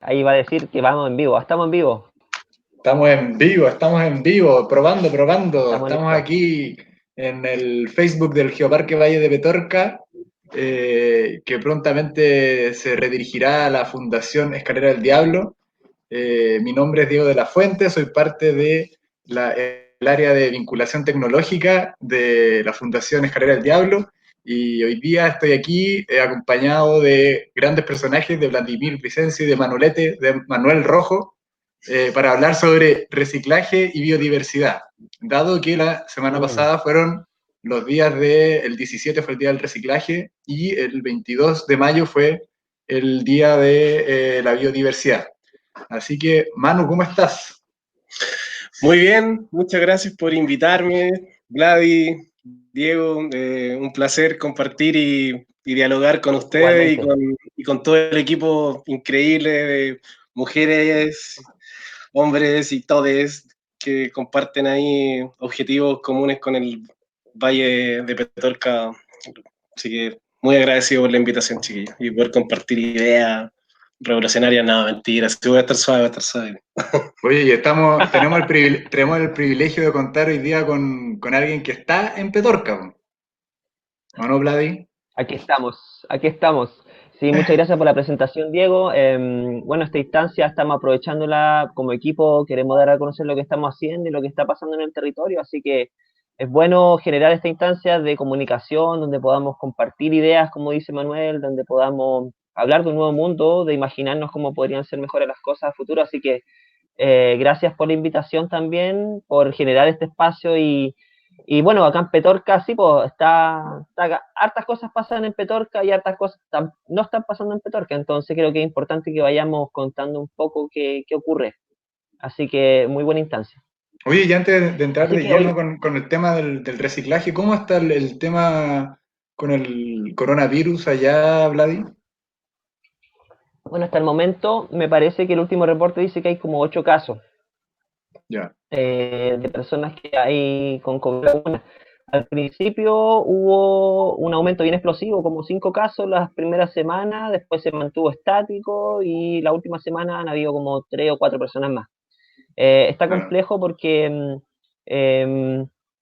Ahí va a decir que vamos en vivo. Estamos en vivo. Estamos en vivo, probando. Estamos Estamos listos. aquí en el Facebook del Geoparque Valle de Petorca, que prontamente se redirigirá a la Fundación Escalera del Diablo. Mi nombre es Diego de la Fuente, soy parte de el área de vinculación tecnológica de la Fundación Escalera del Diablo. Y hoy día estoy aquí acompañado de grandes personajes de Vladimir Vicencio y de Manolete, de Manuel Rojo, para hablar sobre reciclaje y biodiversidad. Dado que la semana Bueno, pasada fueron los días el 17 fue el día del reciclaje y el 22 de mayo fue el día de la biodiversidad. Así que, Manu, ¿cómo estás? Muy bien, muchas gracias por invitarme, Vladi, Diego, un placer compartir y dialogar con ustedes igualmente. y con todo el equipo increíble de mujeres, hombres y todes que comparten ahí objetivos comunes con el Valle de Petorca. Así que muy agradecido por la invitación, chiquillos, y poder compartir ideas revolucionarias. No, mentira, sí voy a estar suave, voy a estar suave. Oye, y tenemos el privilegio de contar hoy día con alguien que está en Petorca, ¿o no, Vladi? Aquí estamos. Aquí estamos. Sí, muchas gracias por la presentación, Diego. Bueno, esta instancia estamos aprovechándola como equipo. Queremos dar a conocer lo que estamos haciendo y lo que está pasando en el territorio. Así que es bueno generar esta instancia de comunicación donde podamos compartir ideas, como dice Manuel, donde podamos hablar de un nuevo mundo, de imaginarnos cómo podrían ser mejores las cosas a futuro. Así que gracias por la invitación también, por generar este espacio y bueno, acá en Petorca sí, pues hartas cosas pasan en Petorca y hartas cosas no están pasando en Petorca, entonces creo que es importante que vayamos contando un poco qué ocurre. Así que muy buena instancia. Oye, y antes de entrar Así de que hoy, lleno con el tema del reciclaje, ¿cómo está el tema con el coronavirus allá, Vladi? bueno, hasta el momento me parece que el último reporte dice que hay como 8 casos Ya. de personas que hay con COVID. Al principio hubo un aumento bien explosivo, como 5 casos las primeras semanas, después se mantuvo estático y la última semana han habido como 3 o 4 personas más. Está Claro. complejo porque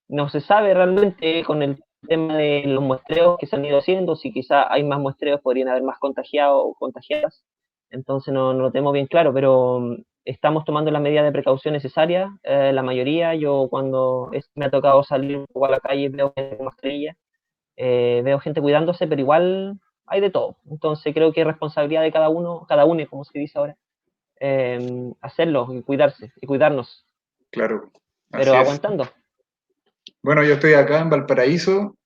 no se sabe realmente con el tema de los muestreos que se han ido haciendo, si quizá hay más muestreos podrían haber más contagiados o contagiadas, entonces no lo tenemos bien claro, pero estamos tomando las medidas de precaución necesarias, la mayoría. Yo cuando me ha tocado salir un poco a la calle veo gente con mascarilla, veo gente cuidándose, pero igual hay de todo, entonces creo que es responsabilidad de cada uno, como se dice ahora, hacerlo y cuidarse y cuidarnos, Claro, pero así es. aguantando. Bueno, yo estoy acá en Valparaíso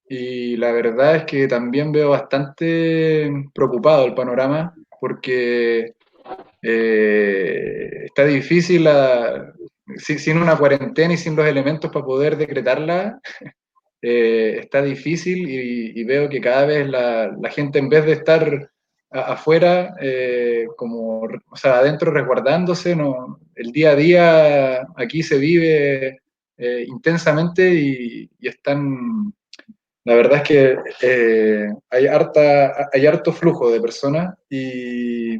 y la verdad es que también veo bastante preocupado el panorama porque está difícil sin una cuarentena y sin los elementos para poder decretarla. Está difícil y veo que cada vez la gente, en vez de estar afuera, o sea, adentro resguardándose, no, el día a día aquí se vive intensamente y están, la verdad es que hay harto flujo de personas y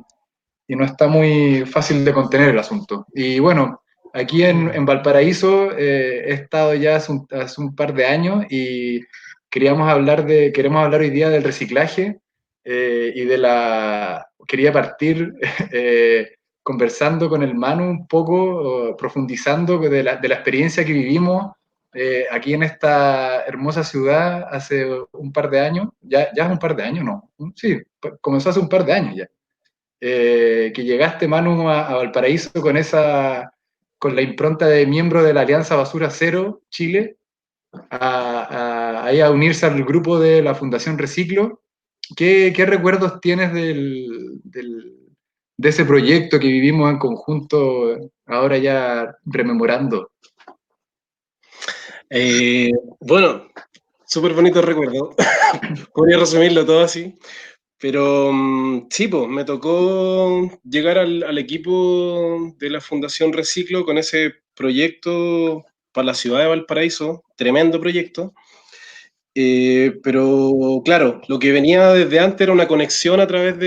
no está muy fácil de contener el asunto. Y bueno, aquí en Valparaíso he estado ya hace un par de años y queremos hablar hoy día del reciclaje y quería partir conversando con el Manu un poco, profundizando de la experiencia que vivimos aquí en esta hermosa ciudad hace un par de años, ya es un par de años, ¿no? Sí, comenzó hace un par de años ya, que llegaste, Manu, a Valparaíso con la impronta de miembro de la Alianza Basura Cero Chile, a unirse al grupo de la Fundación Reciclo. ¿Qué recuerdos tienes de ese proyecto que vivimos en conjunto, ahora ya rememorando? Bueno, súper bonito recuerdo. Podría resumirlo todo así. Pero sí, pues me tocó llegar al equipo de la Fundación Reciclo con ese proyecto para la ciudad de Valparaíso, tremendo proyecto. Pero claro, lo que venía desde antes era una conexión a través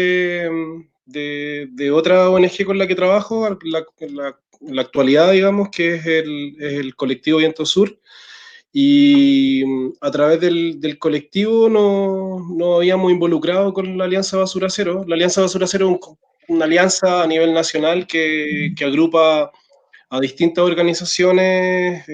de otra ONG con la que trabajo en la actualidad, digamos, que es el colectivo Viento Sur. Y a través del colectivo nos habíamos involucrado con la Alianza Basura Cero. La Alianza Basura Cero es una alianza a nivel nacional que agrupa a distintas organizaciones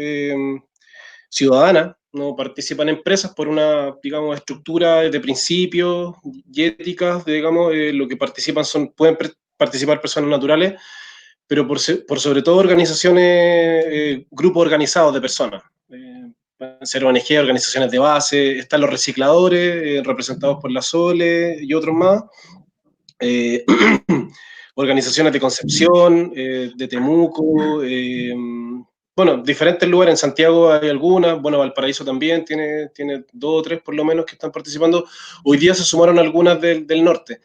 ciudadanas, no participan empresas por una, digamos, estructura de principios y éticas, digamos, lo que participan pueden participar personas naturales, pero por sobre todo organizaciones, grupos organizados de personas. Pueden ser ONG, organizaciones de base, están los recicladores, representados por la Sole y otros más. Organizaciones de Concepción, de Temuco, bueno, diferentes lugares. En Santiago hay algunas, bueno, Valparaíso también tiene 2 o 3 por lo menos que están participando. Hoy día se sumaron algunas del norte.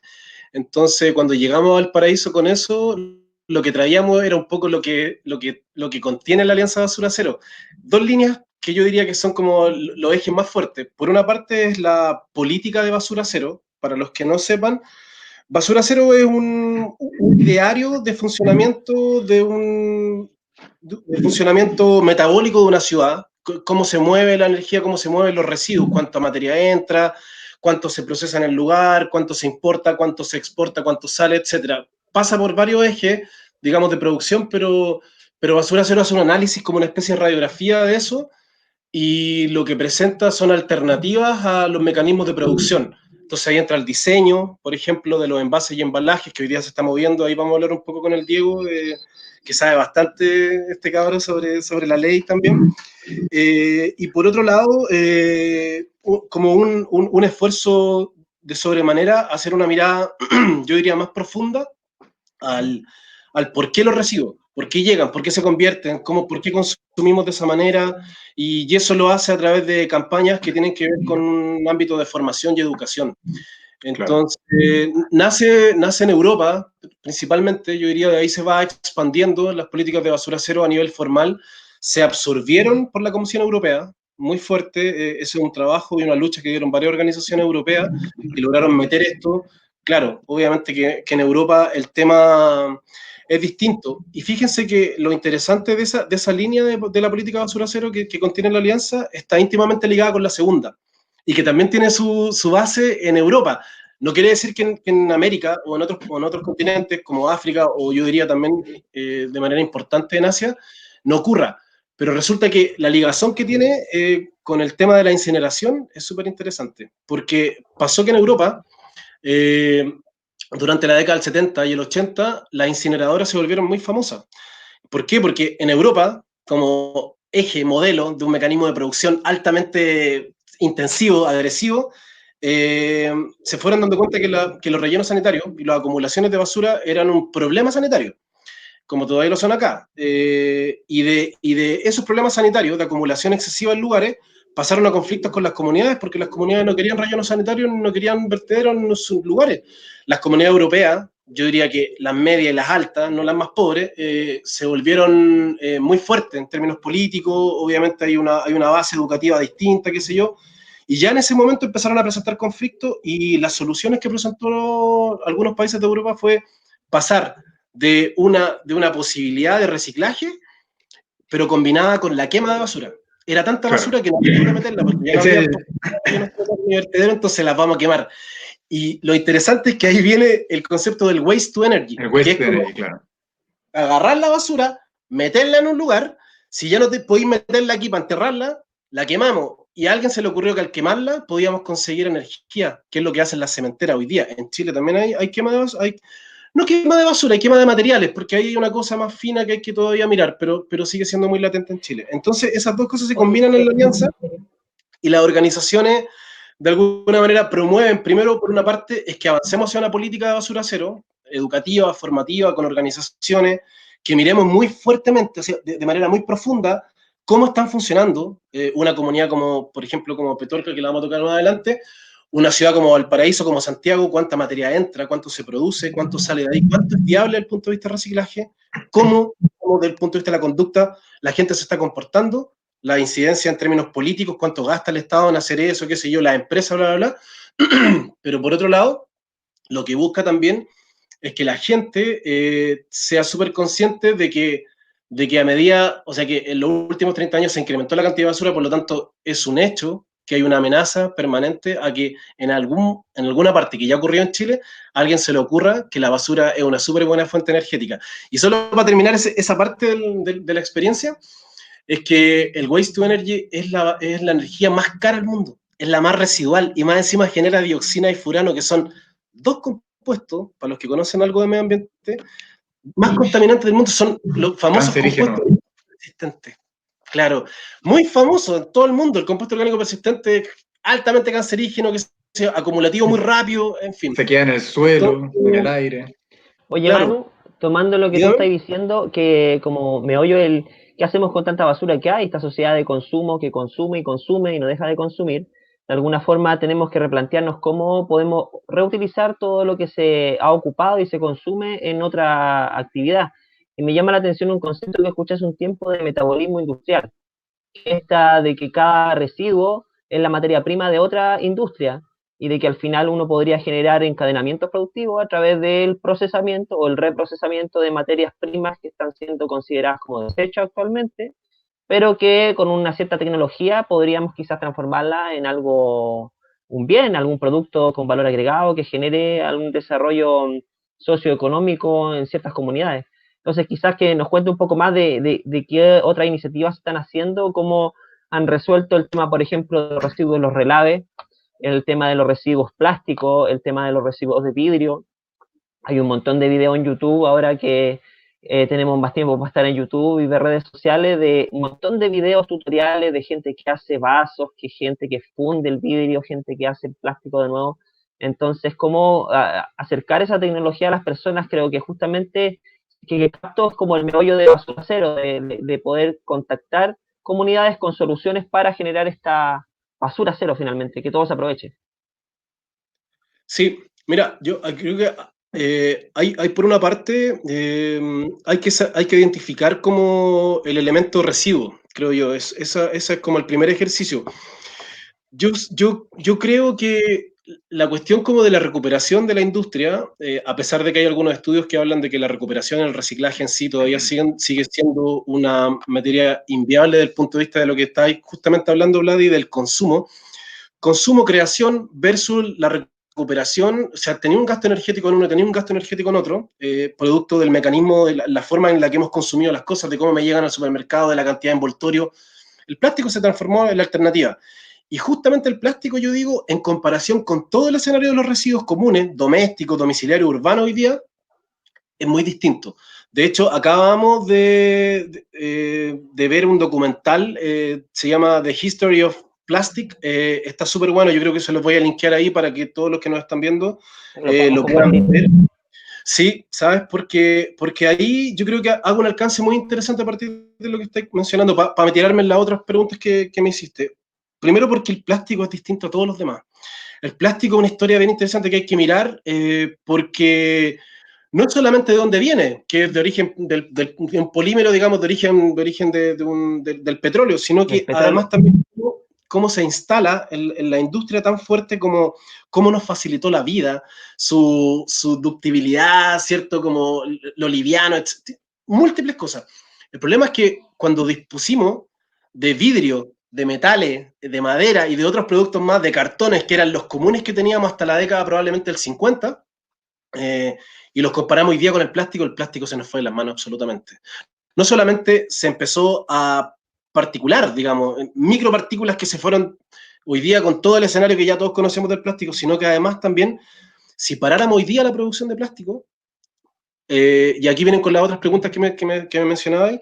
Entonces, cuando llegamos a Valparaíso con eso, lo que traíamos era un poco lo que contiene la Alianza Basura Cero. 2 líneas que yo diría que son como los ejes más fuertes. Por una parte es la política de Basura Cero. Para los que no sepan, Basura Cero es un ideario de funcionamiento de funcionamiento metabólico de una ciudad, cómo se mueve la energía, cómo se mueven los residuos, cuánta materia entra, cuánto se procesa en el lugar, cuánto se importa, cuánto se exporta, cuánto sale, etc. Pasa por varios ejes, digamos, de producción, pero Basura Cero hace un análisis como una especie de radiografía de eso, y lo que presenta son alternativas a los mecanismos de producción. Entonces ahí entra el diseño, por ejemplo, de los envases y embalajes, que hoy día se está moviendo. Ahí vamos a hablar un poco con el Diego, que sabe bastante este cabrón sobre la ley también. Y por otro lado, como un esfuerzo de sobremanera, hacer una mirada, yo diría, más profunda al por qué los residuos, por qué llegan, por qué se convierten, por qué consumimos de esa manera, y eso lo hace a través de campañas que tienen que ver con un ámbito de formación y educación. Entonces, nace en Europa, principalmente, yo diría, de ahí se va expandiendo las políticas de basura cero a nivel formal, se absorbieron por la Comisión Europea, muy fuerte, ese es un trabajo y una lucha que dieron varias organizaciones europeas y lograron meter esto. Claro, obviamente que en Europa el tema es distinto. Y fíjense que lo interesante de esa línea de la política basura cero que contiene la alianza está íntimamente ligada con la segunda, y que también tiene su base en Europa. No quiere decir que en América o en otros continentes como África, o yo diría también de manera importante en Asia, no ocurra. Pero resulta que la ligación que tiene con el tema de la incineración es súper interesante, porque pasó que en Europa, durante la década del 70 y el 80, las incineradoras se volvieron muy famosas. ¿Por qué? Porque en Europa, como eje, modelo de un mecanismo de producción altamente intensivo, agresivo, se fueron dando cuenta que los rellenos sanitarios y las acumulaciones de basura eran un problema sanitario, como todavía lo son acá. Y de esos problemas sanitarios, de acumulación excesiva en lugares, pasaron a conflictos con las comunidades, porque las comunidades no querían rellenos sanitarios, no querían vertederos en sus lugares. Las comunidades europeas, yo diría que las medias y las altas, no las más pobres, se volvieron muy fuertes en términos políticos. Obviamente hay una base educativa distinta, qué sé yo, y ya en ese momento empezaron a presentar conflictos, y las soluciones que presentó algunos países de Europa fue pasar de una posibilidad de reciclaje, pero combinada con la quema de basura. Era tanta basura que no había que meterla, porque ya no había ni vertedero, entonces las vamos a quemar. Y lo interesante es que ahí viene el concepto del waste to energy. El waste que to energy, claro. Agarrar la basura, meterla en un lugar, si ya no te podéis meterla aquí para enterrarla, la quemamos. Y a alguien se le ocurrió que al quemarla podíamos conseguir energía, que es lo que hacen las cementeras hoy día. En Chile también hay quema de basura, no quema de basura, hay quema de materiales, porque hay una cosa más fina que hay que todavía mirar, pero sigue siendo muy latente en Chile. Entonces, esas dos cosas se combinan en la alianza, y las organizaciones, de alguna manera, promueven, primero, por una parte, es que avancemos hacia una política de basura cero, educativa, formativa, con organizaciones, que miremos muy fuertemente, o sea, de manera muy profunda, cómo están funcionando una comunidad como, por ejemplo, como Petorca, que la vamos a tocar más adelante, una ciudad como Valparaíso, como Santiago, cuánta materia entra, cuánto se produce, cuánto sale de ahí, cuánto es viable desde el punto de vista de reciclaje, cómo desde el punto de vista de la conducta la gente se está comportando, la incidencia en términos políticos, cuánto gasta el Estado en hacer eso, qué sé yo, las empresas, bla, bla, bla. Pero por otro lado, lo que busca también es que la gente sea súper consciente de que a medida, o sea, que en los últimos 30 años se incrementó la cantidad de basura, por lo tanto, es un hecho que hay una amenaza permanente a que en alguna parte que ya ocurrió en Chile, a alguien se le ocurra que la basura es una súper buena fuente energética. Y solo para terminar esa parte de la experiencia, es que el waste to energy es la energía más cara del mundo, es la más residual y más encima genera dioxina y furano, que son dos compuestos, para los que conocen algo de medio ambiente, más contaminantes del mundo, son los famosos Cancerígeno. compuestos persistentes. Claro, muy famoso en todo el mundo, el compuesto orgánico persistente, altamente cancerígeno, que sea acumulativo muy rápido, en fin. Se queda en el suelo, en el Entonces, aire. Oye, claro, Manu, tomando lo que tú estás dígame. diciendo, que como me oyo ¿qué hacemos con tanta basura que hay? Esta sociedad de consumo que consume y consume y no deja de consumir. De alguna forma tenemos que replantearnos cómo podemos reutilizar todo lo que se ha ocupado y se consume en otra actividad. Y me llama la atención un concepto que escuché hace un tiempo de metabolismo industrial, esta de que cada residuo es la materia prima de otra industria y de que al final uno podría generar encadenamientos productivos a través del procesamiento o el reprocesamiento de materias primas que están siendo consideradas como desechos actualmente, pero que con una cierta tecnología podríamos quizás transformarla en algo, un bien, algún producto con valor agregado que genere algún desarrollo socioeconómico en ciertas comunidades. Entonces, quizás que nos cuente un poco más de qué otras iniciativas están haciendo, cómo han resuelto el tema, por ejemplo, de los residuos de los relaves, el tema de los residuos plásticos, el tema de los residuos de vidrio. Hay un montón de videos en YouTube ahora que tenemos más tiempo para estar en YouTube y ver redes sociales, de un montón de videos tutoriales de gente que hace vasos, que gente que funde el vidrio, gente que hace el plástico de nuevo. Entonces, cómo acercar esa tecnología a las personas, creo que justamente que esto es como el meollo de Basura Cero, de poder contactar comunidades con soluciones para generar esta basura cero finalmente, que todo se aproveche. Sí, mira, yo creo que hay por una parte, hay que identificar como el elemento residuo, creo yo, esa es como el primer ejercicio. Yo creo que la cuestión como de la recuperación de la industria, a pesar de que hay algunos estudios que hablan de que la recuperación, el reciclaje en sí todavía sigue siendo una materia inviable desde el punto de vista de lo que estáis justamente hablando, Vladi, del consumo, creación versus la recuperación, o sea, tenía un gasto energético en uno, tenía un gasto energético en otro, producto del mecanismo, de la forma en la que hemos consumido las cosas, de cómo me llegan al supermercado, de la cantidad de envoltorio. El plástico se transformó en la alternativa. Y justamente el plástico, yo digo, en comparación con todo el escenario de los residuos comunes, domésticos, domiciliarios, urbanos hoy día, es muy distinto. De hecho, acabamos de ver un documental, se llama The History of Plastic, está súper bueno, yo creo que se los voy a linkear ahí para que todos los que nos están viendo Lo podemos lo puedan compartir. ver. Sí, ¿sabes? Porque ahí yo creo que hago un alcance muy interesante a partir de lo que estáis mencionando, para meterme en las otras preguntas que me hiciste. Primero porque el plástico es distinto a todos los demás. El plástico es una historia bien interesante que hay que mirar porque no es solamente de dónde viene, que es de origen de un polímero, digamos, del petróleo, sino El que petróleo. además también cómo se instala en la industria tan fuerte como cómo nos facilitó la vida, su ductibilidad, ¿cierto? Como lo liviano, múltiples cosas. El problema es que cuando dispusimos de vidrio, de metales, de madera y de otros productos más, de cartones, que eran los comunes que teníamos hasta la década probablemente del 50, y los comparamos hoy día con el plástico se nos fue de las manos absolutamente. No solamente se empezó a particular, digamos, micropartículas que se fueron hoy día con todo el escenario que ya todos conocemos del plástico, sino que además también, si paráramos hoy día la producción de plástico, y aquí vienen con las otras preguntas que me mencionabais,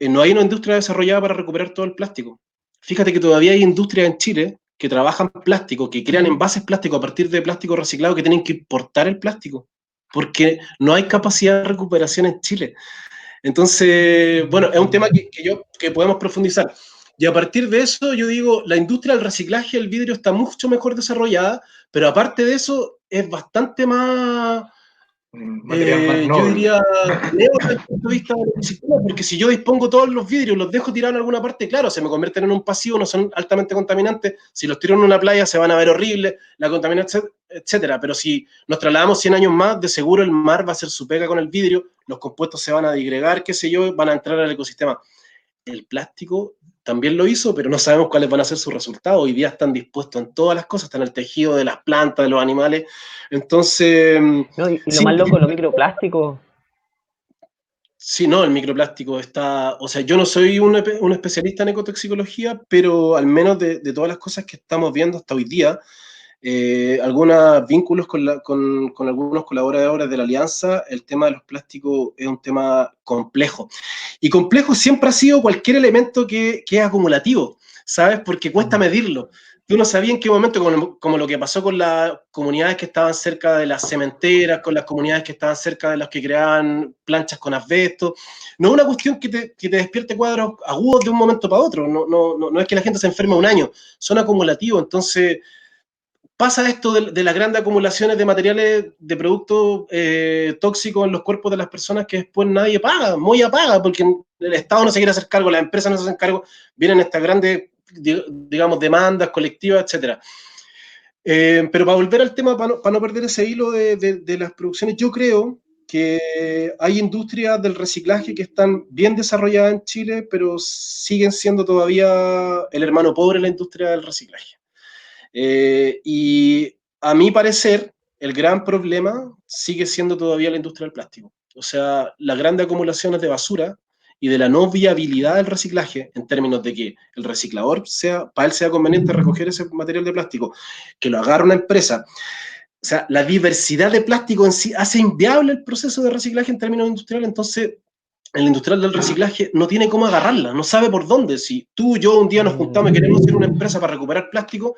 no hay una industria desarrollada para recuperar todo el plástico. Fíjate que todavía hay industrias en Chile que trabajan plástico, que crean envases plásticos a partir de plástico reciclado, que tienen que importar el plástico, porque no hay capacidad de recuperación en Chile. Entonces, bueno, es un tema que podemos profundizar. Y a partir de eso, yo digo, la industria del reciclaje del vidrio está mucho mejor desarrollada, pero aparte de eso, es bastante más un material más Yo noble. diría, leo desde el punto de vista de la bicicleta, porque si yo dispongo todos los vidrios, los dejo tirados en alguna parte, claro, se me convierten en un pasivo, no son altamente contaminantes. Si los tiro en una playa se van a ver horribles, la contaminación, etcétera. Pero si nos trasladamos 100 años más, de seguro el mar va a hacer su pega con el vidrio, los compuestos se van a digregar, qué sé yo, van a entrar al ecosistema. El plástico también lo hizo, pero no sabemos cuáles van a ser sus resultados. Hoy día están dispuestos en todas las cosas, están en el tejido de las plantas, de los animales. Entonces, No, y lo sí, más loco, los microplásticos. sí, no, el microplástico está, o sea, yo no soy un especialista en ecotoxicología, pero al menos de todas las cosas que estamos viendo hasta hoy día, algunos vínculos con algunos colaboradores de la Alianza, el tema de los plásticos es un tema complejo. Y complejo siempre ha sido cualquier elemento que es acumulativo, ¿sabes? Porque cuesta medirlo. Tú no sabías en qué momento, como lo que pasó con las comunidades que estaban cerca de las cementeras, con las comunidades que estaban cerca de las que creaban planchas con asbesto. No es una cuestión que te despierte cuadros agudos de un momento para otro. No es que la gente se enferme un año, son acumulativos. Entonces, pasa esto de las grandes acumulaciones de materiales, de productos tóxicos en los cuerpos de las personas que después nadie paga, muy paga, porque el Estado no se quiere hacer cargo, las empresas no se hacen cargo, vienen estas grandes, digamos, demandas colectivas, etcétera. Pero para volver al tema, para no perder ese hilo de las producciones, yo creo que hay industrias del reciclaje que están bien desarrolladas en Chile, pero siguen siendo todavía el hermano pobre en la industria del reciclaje. Y a mi parecer, el gran problema sigue siendo todavía la industria del plástico. O sea, las grandes acumulaciones de basura y de la no viabilidad del reciclaje, en términos de que el reciclador para él sea conveniente recoger ese material de plástico, que lo agarre una empresa. O sea, la diversidad de plástico en sí hace inviable el proceso de reciclaje en términos industriales. Entonces, el industrial del reciclaje no tiene cómo agarrarla, no sabe por dónde. Si tú y yo un día nos juntamos y queremos hacer una empresa para recuperar plástico,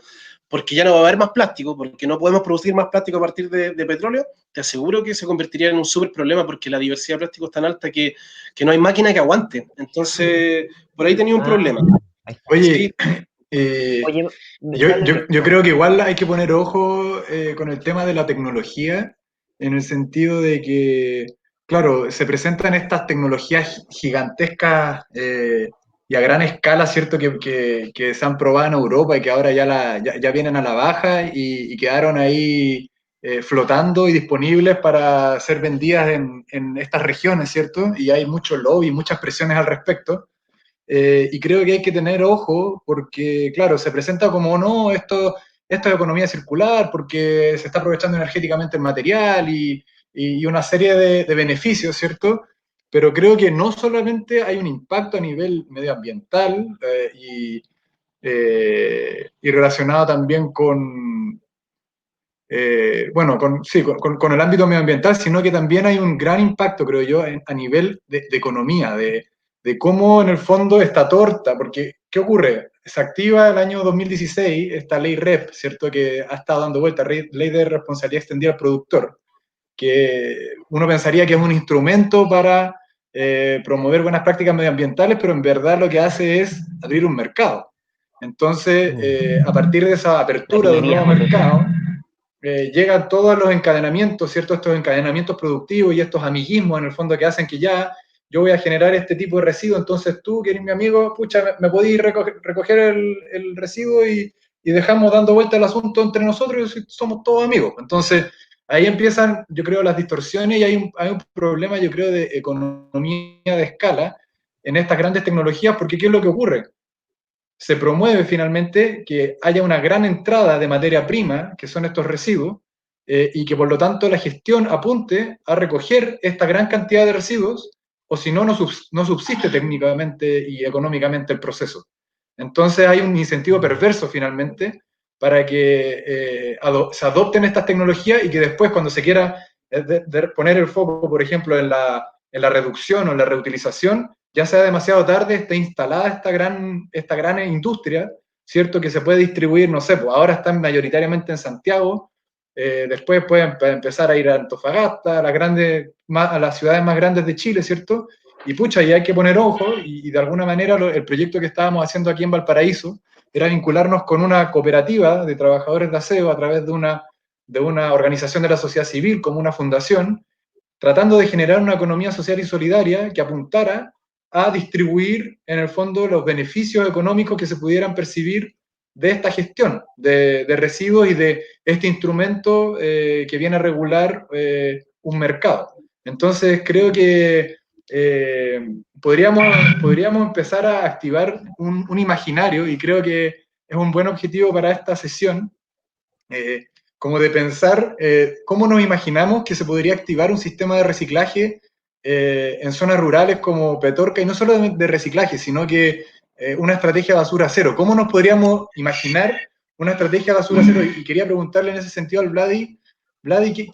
porque ya no va a haber más plástico, porque no podemos producir más plástico a partir de petróleo, te aseguro que se convertiría en un súper problema, porque la diversidad de plástico es tan alta que no hay máquina que aguante. Entonces, por ahí tenía un problema. Ahí está. Sí, Oye, Oye, yo, dale, yo, yo creo que igual hay que poner ojo con el tema de la tecnología, en el sentido de que, claro, se presentan estas tecnologías gigantescas y a gran escala, ¿cierto? Que se han probado en Europa y que ahora ya vienen a la baja y quedaron ahí flotando y disponibles para ser vendidas en estas regiones, ¿cierto? Y hay mucho lobby, muchas presiones al respecto. Y creo que hay que tener ojo porque, claro, se presenta como no, esto es economía circular porque se está aprovechando energéticamente el material y una serie de beneficios, ¿cierto? Pero creo que no solamente hay un impacto a nivel medioambiental y relacionado también con, bueno, sí, con el ámbito medioambiental, sino que también hay un gran impacto, creo yo, a nivel de economía, de cómo en el fondo esta torta, porque ¿qué ocurre? Se activa el año 2016 esta ley REP, ¿cierto? Que ha estado dando vuelta, ley de responsabilidad extendida al productor, que uno pensaría que es un instrumento para promover buenas prácticas medioambientales, pero en verdad lo que hace es abrir un mercado. Entonces, a partir de esa La apertura de un pillería. nuevo mercado, llegan todos los encadenamientos, ¿cierto? Estos encadenamientos productivos y estos amiguismos en el fondo que hacen que ya yo voy a generar este tipo de residuo, entonces tú, que eres mi amigo, pucha, me podéis recoger el residuo y dejamos dando vuelta el asunto entre nosotros y somos todos amigos. Entonces, ahí empiezan, yo creo, las distorsiones y hay un problema, yo creo, de economía de escala en estas grandes tecnologías, porque ¿qué es lo que ocurre? Se promueve finalmente que haya una gran entrada de materia prima, que son estos residuos, y que por lo tanto la gestión apunte a recoger esta gran cantidad de residuos, o si no, no subsiste técnicamente y económicamente el proceso. Entonces hay un incentivo perverso finalmente para que se adopten estas tecnologías y que después cuando se quiera poner el foco, por ejemplo, en la reducción o en la reutilización, ya sea demasiado tarde, está instalada esta gran industria, ¿cierto? Que se puede distribuir, no sé, pues ahora están mayoritariamente en Santiago, después pueden empezar a ir a Antofagasta, a las ciudades más grandes de Chile, ¿cierto? Y pucha, y hay que poner ojo, y de alguna manera el proyecto que estábamos haciendo aquí en Valparaíso era vincularnos con una cooperativa de trabajadores de aseo a través de una organización de la sociedad civil, como una fundación, tratando de generar una economía social y solidaria que apuntara a distribuir, en el fondo, los beneficios económicos que se pudieran percibir de esta gestión de residuos y de este instrumento que viene a regular un mercado. Entonces, creo que podríamos empezar a activar un imaginario, y creo que es un buen objetivo para esta sesión, como de pensar cómo nos imaginamos que se podría activar un sistema de reciclaje en zonas rurales como Petorca, y no solo de reciclaje, sino que una estrategia basura cero. ¿Cómo nos podríamos imaginar una estrategia basura cero? Y quería preguntarle en ese sentido al Vladi,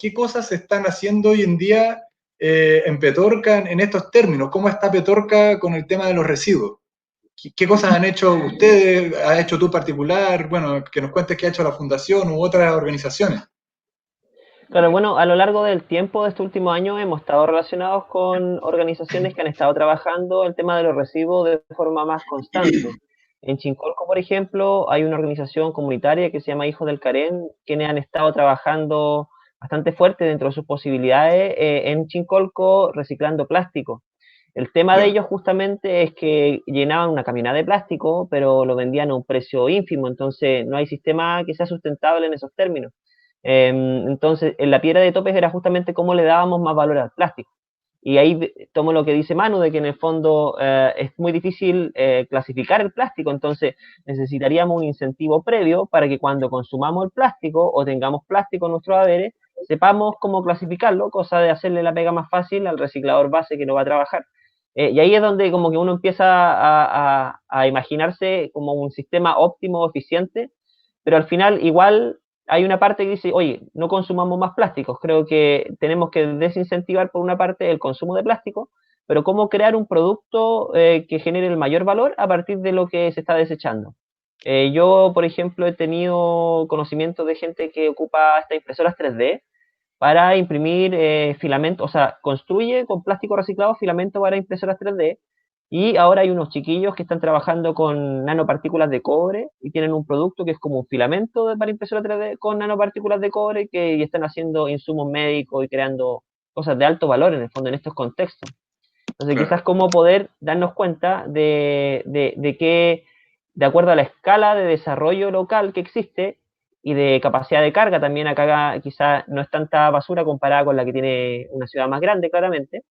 ¿qué cosas se están haciendo hoy en día en Petorca en estos términos? ¿Cómo está Petorca con el tema de los residuos? ¿Qué cosas han hecho ustedes? ¿Has hecho tú en particular? Bueno, que nos cuentes qué ha hecho la Fundación u otras organizaciones. Claro, bueno, a lo largo del tiempo de estos últimos años hemos estado relacionados con organizaciones que han estado trabajando el tema de los residuos de forma más constante. En Chincolco, por ejemplo, hay una organización comunitaria que se llama Hijos del Carén, quienes han estado trabajando bastante fuerte dentro de sus posibilidades en Chincolco reciclando plástico. El tema de Ya. ellos justamente es que llenaban una camioneta de plástico, pero lo vendían a un precio ínfimo, entonces no hay sistema que sea sustentable en esos términos. Entonces, en la piedra de topes era justamente cómo le dábamos más valor al plástico. Y ahí tomo lo que dice Manu, de que en el fondo es muy difícil clasificar el plástico, entonces necesitaríamos un incentivo previo para que cuando consumamos el plástico o tengamos plástico en nuestros haberes, sepamos cómo clasificarlo, cosa de hacerle la pega más fácil al reciclador base que lo va a trabajar. Y ahí es donde como que uno empieza a imaginarse como un sistema óptimo, eficiente, pero al final igual hay una parte que dice, oye, no consumamos más plásticos. Creo que tenemos que desincentivar por una parte el consumo de plástico, pero cómo crear un producto que genere el mayor valor a partir de lo que se está desechando. Yo, por ejemplo, he tenido conocimiento de gente que ocupa estas impresoras 3D para imprimir filamentos, o sea, construye con plástico reciclado filamento para impresoras 3D, y ahora hay unos chiquillos que están trabajando con nanopartículas de cobre y tienen un producto que es como un filamento para impresora 3D con nanopartículas de cobre, que y están haciendo insumos médicos y creando cosas de alto valor en el fondo en estos contextos. Entonces, Claro. quizás cómo poder darnos cuenta de que, de acuerdo a la escala de desarrollo local que existe y de capacidad de carga, también acá quizás no es tanta basura comparada con la que tiene una ciudad más grande, claramente,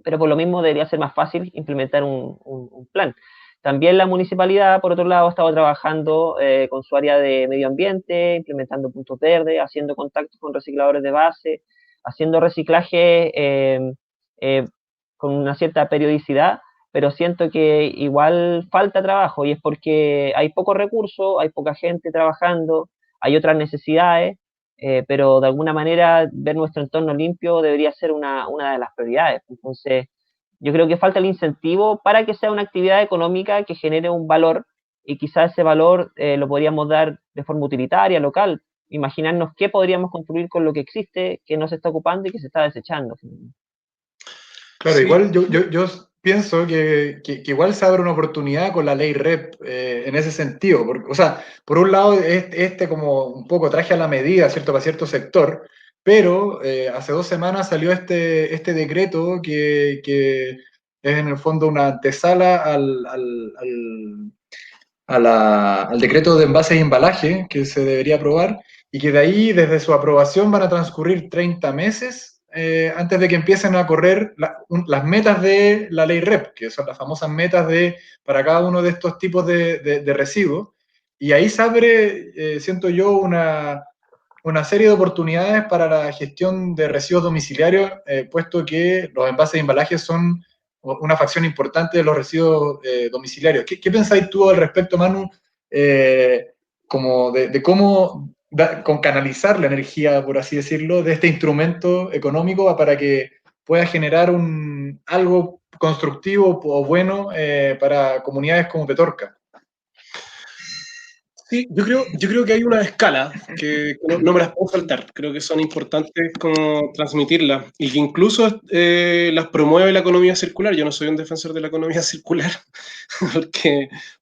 pero por lo mismo debería ser más fácil implementar un plan. También la municipalidad, por otro lado, ha estado trabajando con su área de medio ambiente, implementando puntos verdes, haciendo contactos con recicladores de base, haciendo reciclaje con una cierta periodicidad, pero siento que igual falta trabajo, y es porque hay pocos recursos, hay poca gente trabajando, hay otras necesidades, pero de alguna manera ver nuestro entorno limpio debería ser una de las prioridades. Entonces, yo creo que falta el incentivo para que sea una actividad económica que genere un valor, y quizás ese valor lo podríamos dar de forma utilitaria, local, imaginarnos qué podríamos construir con lo que existe, que no se está ocupando y que se está desechando. Claro, Sí, igual yo pienso que igual se abre una oportunidad con la ley REP en ese sentido. O sea, por un lado, este como un poco traje a la medida, ¿cierto?, para cierto sector, pero hace 2 semanas salió este decreto que es en el fondo una antesala al decreto de envases y embalaje que se debería aprobar, y que de ahí, desde su aprobación, van a transcurrir 30 meses antes de que empiecen a correr las metas de la ley REP, que son las famosas metas para cada uno de estos tipos de residuos. Y ahí se abre, siento yo, una serie de oportunidades para la gestión de residuos domiciliarios, puesto que los envases y embalajes son una facción importante de los residuos domiciliarios. ¿Qué pensáis tú al respecto, Manu, como de cómo con canalizar la energía, por así decirlo, de este instrumento económico para que pueda generar algo constructivo o bueno para comunidades como Petorca? sí, yo creo que hay una escala que no me las puedo faltar. Creo que son importantes como transmitirlas y que incluso las promueve la economía circular. Yo no soy un defensor de la economía circular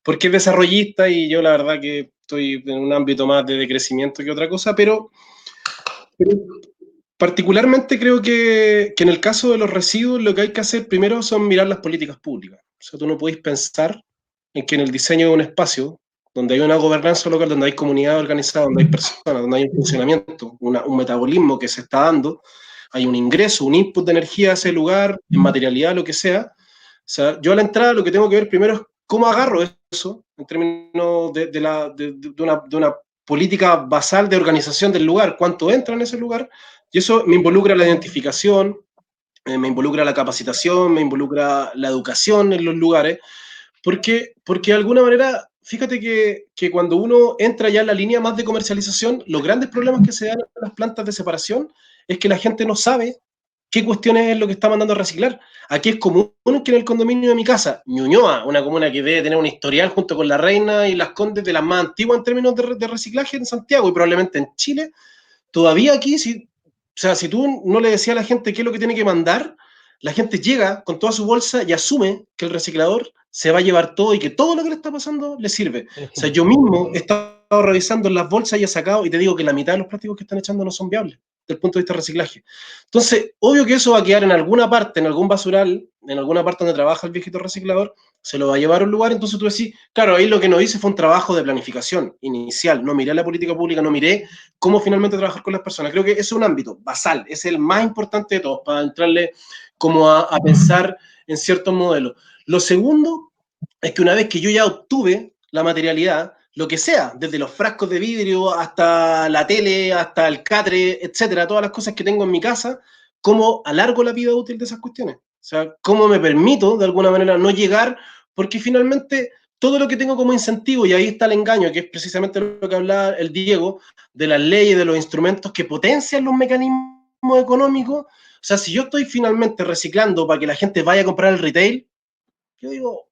porque es desarrollista y yo la verdad que estoy en un ámbito más de decrecimiento que otra cosa, pero Particularmente creo que en el caso de los residuos lo que hay que hacer primero son mirar las políticas públicas. O sea, tú no podéis pensar en que en el diseño de un espacio donde hay una gobernanza local, donde hay comunidad organizada, donde hay personas, donde hay un funcionamiento, un metabolismo que se está dando, hay un ingreso, un input de energía a ese lugar, en materialidad, lo que sea. O sea, yo a la entrada lo que tengo que ver primero es cómo agarro eso en términos de una política basal de organización del lugar, cuánto entra en ese lugar, y eso me involucra la identificación, me involucra la capacitación, me involucra la educación en los lugares, porque de alguna manera, fíjate que cuando uno entra ya en la línea más de comercialización, los grandes problemas que se dan en las plantas de separación es que la gente no sabe qué cuestiones es lo que está mandando a reciclar. Aquí es común que en el condominio de mi casa, Ñuñoa, una comuna que debe tener un historial junto con La Reina y Las Condes de las más antiguas en términos de reciclaje en Santiago y probablemente en Chile, todavía aquí, o sea, si tú no le decías a la gente qué es lo que tiene que mandar, la gente llega con toda su bolsa y asume que el reciclador se va a llevar todo y que todo lo que le está pasando le sirve. O sea, yo mismo he estado revisando las bolsas y he sacado, y te digo que la mitad de los plásticos que están echando no son viables desde el punto de vista de reciclaje. Entonces, obvio que eso va a quedar en alguna parte, en algún basural, en alguna parte donde trabaja el viejito reciclador, se lo va a llevar a un lugar, entonces tú decís, claro, ahí lo que no hice fue un trabajo de planificación inicial, no miré la política pública, no miré cómo finalmente trabajar con las personas. Creo que ese es un ámbito basal, es el más importante de todos, para entrarle como a pensar en ciertos modelos. Lo segundo es que una vez que yo ya obtuve la materialidad, lo que sea, desde los frascos de vidrio hasta la tele, hasta el catre, etcétera, todas las cosas que tengo en mi casa, ¿cómo alargo la vida útil de esas cuestiones? O sea, ¿cómo me permito de alguna manera no llegar? Porque finalmente todo lo que tengo como incentivo, y ahí está el engaño, que es precisamente lo que hablaba el Diego, de las leyes, de los instrumentos que potencian los mecanismos económicos. O sea, si yo estoy finalmente reciclando para que la gente vaya a comprar el retail, yo digo,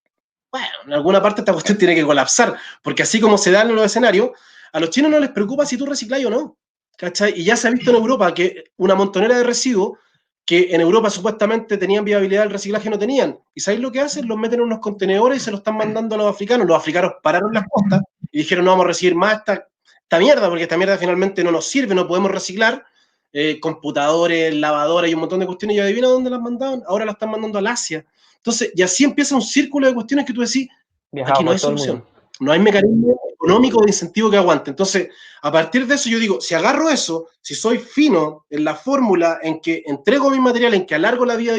bueno, en alguna parte esta cuestión tiene que colapsar, porque así como se dan en los escenarios, a los chinos no les preocupa si tú reciclas o no, ¿cachai? Y ya se ha visto en Europa que una montonera de residuos que en Europa supuestamente tenían viabilidad del reciclaje no tenían. ¿Y sabéis lo que hacen? Los meten en unos contenedores y se los están mandando a los africanos. Los africanos pararon las costas y dijeron, no vamos a recibir más esta mierda, porque esta mierda finalmente no nos sirve, no podemos reciclar. Computadores, lavadoras y un montón de cuestiones, y adivina dónde las mandaban, ahora las están mandando al Asia. Entonces, y así empieza un círculo de cuestiones que tú decís, Viajaba aquí no por hay todo el mundo. solución, no hay mecanismo económico de incentivo que aguante. Entonces, a partir de eso yo digo, si agarro eso, si soy fino en la fórmula en que entrego mi material, en que alargo la vida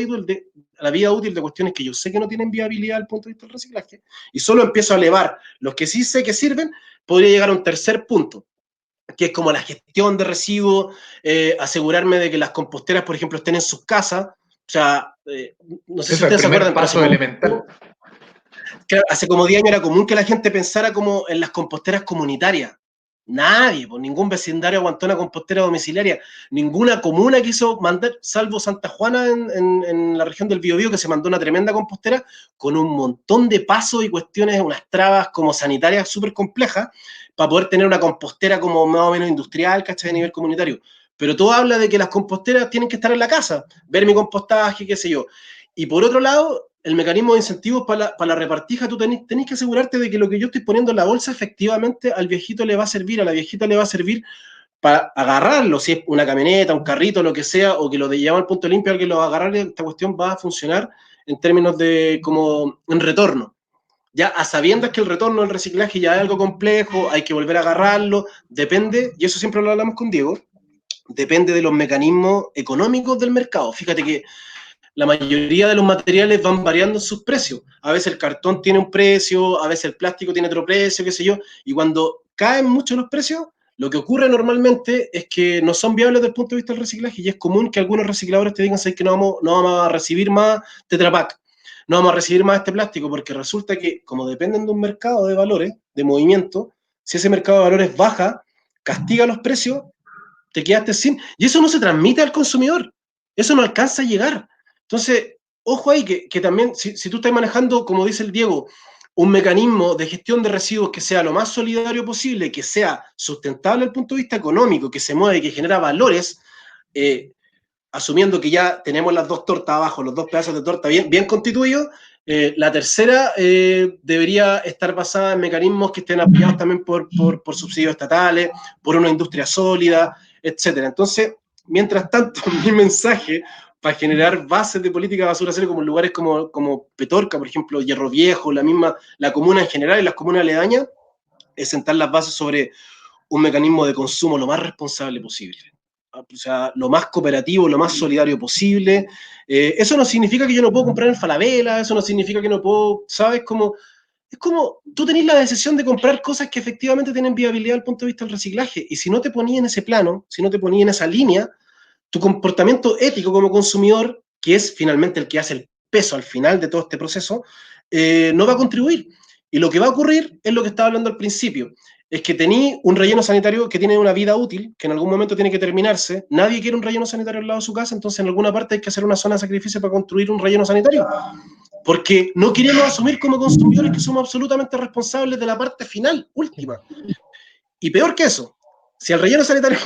útil de cuestiones que yo sé que no tienen viabilidad desde el punto de vista del reciclaje, y solo empiezo a elevar los que sí sé que sirven, podría llegar a un tercer punto, que es como la gestión de residuos, asegurarme de que las composteras, por ejemplo, estén en sus casas. O sea, no sé Ese si es el ustedes se primer acuerdan, pero paso elemental. hace como 10 años era común que la gente pensara como en las composteras comunitarias. Nadie, pues ningún vecindario aguantó una compostera domiciliaria. Ninguna comuna quiso mandar, salvo Santa Juana en la región del Biobío, que se mandó una tremenda compostera con un montón de pasos y cuestiones, unas trabas como sanitarias súper complejas, para poder tener una compostera como más o menos industrial, ¿cachai? A nivel comunitario. Pero todo habla de que las composteras tienen que estar en la casa, ver mi compostaje, qué sé yo. Y por otro lado, el mecanismo de incentivos para la repartija, tú tenés que asegurarte de que lo que yo estoy poniendo en la bolsa efectivamente al viejito le va a servir, a la viejita le va a servir para agarrarlo, si es una camioneta, un carrito, lo que sea, o que lo de llevar al punto limpio, alguien lo va a agarrar y esta cuestión va a funcionar en términos de como en retorno. Ya a sabiendas que el retorno del reciclaje ya es algo complejo, hay que volver a agarrarlo, depende, y eso siempre lo hablamos con Diego, depende de los mecanismos económicos del mercado. Fíjate que la mayoría de los materiales van variando en sus precios. A veces el cartón tiene un precio, a veces el plástico tiene otro precio, qué sé yo, y cuando caen mucho los precios, lo que ocurre normalmente es que no son viables desde el punto de vista del reciclaje, y es común que algunos recicladores te digan que no vamos a recibir más Tetra Pak, no vamos a recibir más este plástico, porque resulta que como dependen de un mercado de valores, de movimiento, si ese mercado de valores baja, castiga los precios, te quedaste sin, y eso no se transmite al consumidor, eso no alcanza a llegar. Entonces, ojo ahí, que también, si tú estás manejando, como dice el Diego, un mecanismo de gestión de residuos que sea lo más solidario posible, que sea sustentable desde el punto de vista económico, que se mueve, que genera valores, asumiendo que ya tenemos las dos tortas abajo, los dos pedazos de torta bien constituidos, la tercera debería estar basada en mecanismos que estén apoyados también por subsidios estatales, por una industria sólida, etcétera. Entonces, mientras tanto, mi mensaje para generar bases de política de basura cero como en lugares como Petorca, por ejemplo, Hierro Viejo, la comuna en general y las comunas aledañas, es sentar las bases sobre un mecanismo de consumo lo más responsable posible. O sea, lo más cooperativo, lo más solidario posible. Eso no significa que yo no puedo comprar en Falabella, eso no significa que no puedo, ¿sabes? Es como tú tenés la decisión de comprar cosas que efectivamente tienen viabilidad desde el punto de vista del reciclaje. Y si no te ponías en ese plano, si no te ponías en esa línea, tu comportamiento ético como consumidor, que es finalmente el que hace el peso al final de todo este proceso, no va a contribuir. Y lo que va a ocurrir es lo que estaba hablando al principio, es que tení un relleno sanitario que tiene una vida útil, que en algún momento tiene que terminarse. Nadie quiere un relleno sanitario al lado de su casa, entonces en alguna parte hay que hacer una zona de sacrificio para construir un relleno sanitario. Porque no queremos asumir como consumidores que somos absolutamente responsables de la parte final, última. Y peor que eso, si al relleno sanitario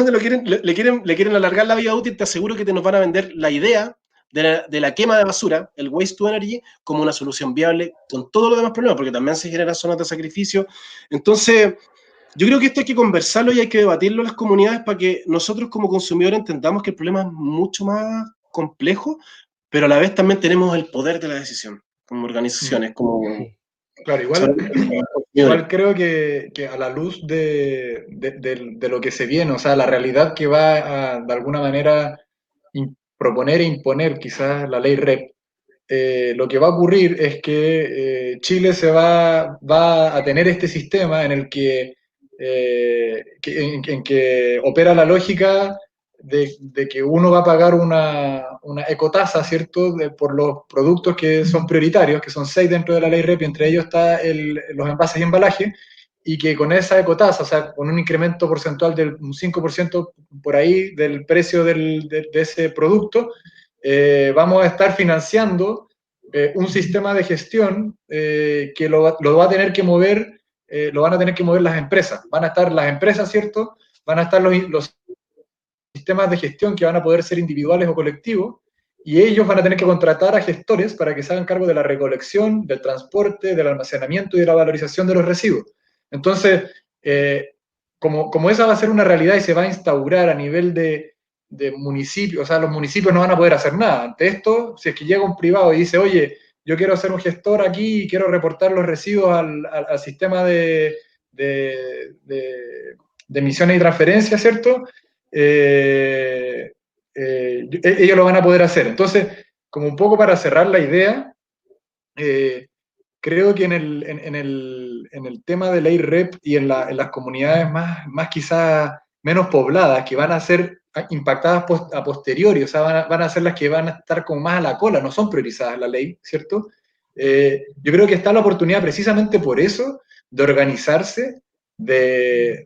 le quieren alargar la vida útil, te aseguro que te nos van a vender la idea de la quema de basura, el waste to energy, como una solución viable con todos los demás problemas, porque también se generan zonas de sacrificio. Entonces, yo creo que esto hay que conversarlo y hay que debatirlo en las comunidades para que nosotros como consumidores entendamos que el problema es mucho más complejo, pero a la vez también tenemos el poder de la decisión, como organizaciones, como... Sí. Claro, igual creo que a la luz de lo que se viene, o sea, la realidad que va a, de alguna manera, proponer e imponer quizás la ley REP, lo que va a ocurrir es que Chile va a tener este sistema en el en que opera la lógica de que uno va a pagar una ecotasa, ¿cierto?, por los productos que son prioritarios, que son 6 dentro de la ley REP, y entre ellos está los envases y embalajes, y que con esa ecotasa, o sea, con un incremento porcentual del un 5% por ahí del precio de ese producto, vamos a estar financiando un sistema de gestión que lo va a tener que mover, lo van a tener que mover las empresas. Van a estar las empresas, ¿cierto? Van a estar los sistemas de gestión que van a poder ser individuales o colectivos, y ellos van a tener que contratar a gestores para que se hagan cargo de la recolección, del transporte, del almacenamiento y de la valorización de los residuos. Entonces, como esa va a ser una realidad y se va a instaurar a nivel de municipios, o sea, los municipios no van a poder hacer nada. Ante esto, si es que llega un privado y dice, oye, yo quiero ser un gestor aquí y quiero reportar los residuos al sistema de emisiones y transferencias, ¿cierto? Ellos lo van a poder hacer. Entonces, como un poco para cerrar la idea, creo que en el tema de ley REP y en las comunidades más quizás menos pobladas, que van a ser impactadas a posteriori, o sea, van a ser las que van a estar como más a la cola, no son priorizadas la ley, ¿cierto? Yo creo que está la oportunidad precisamente por eso de organizarse, de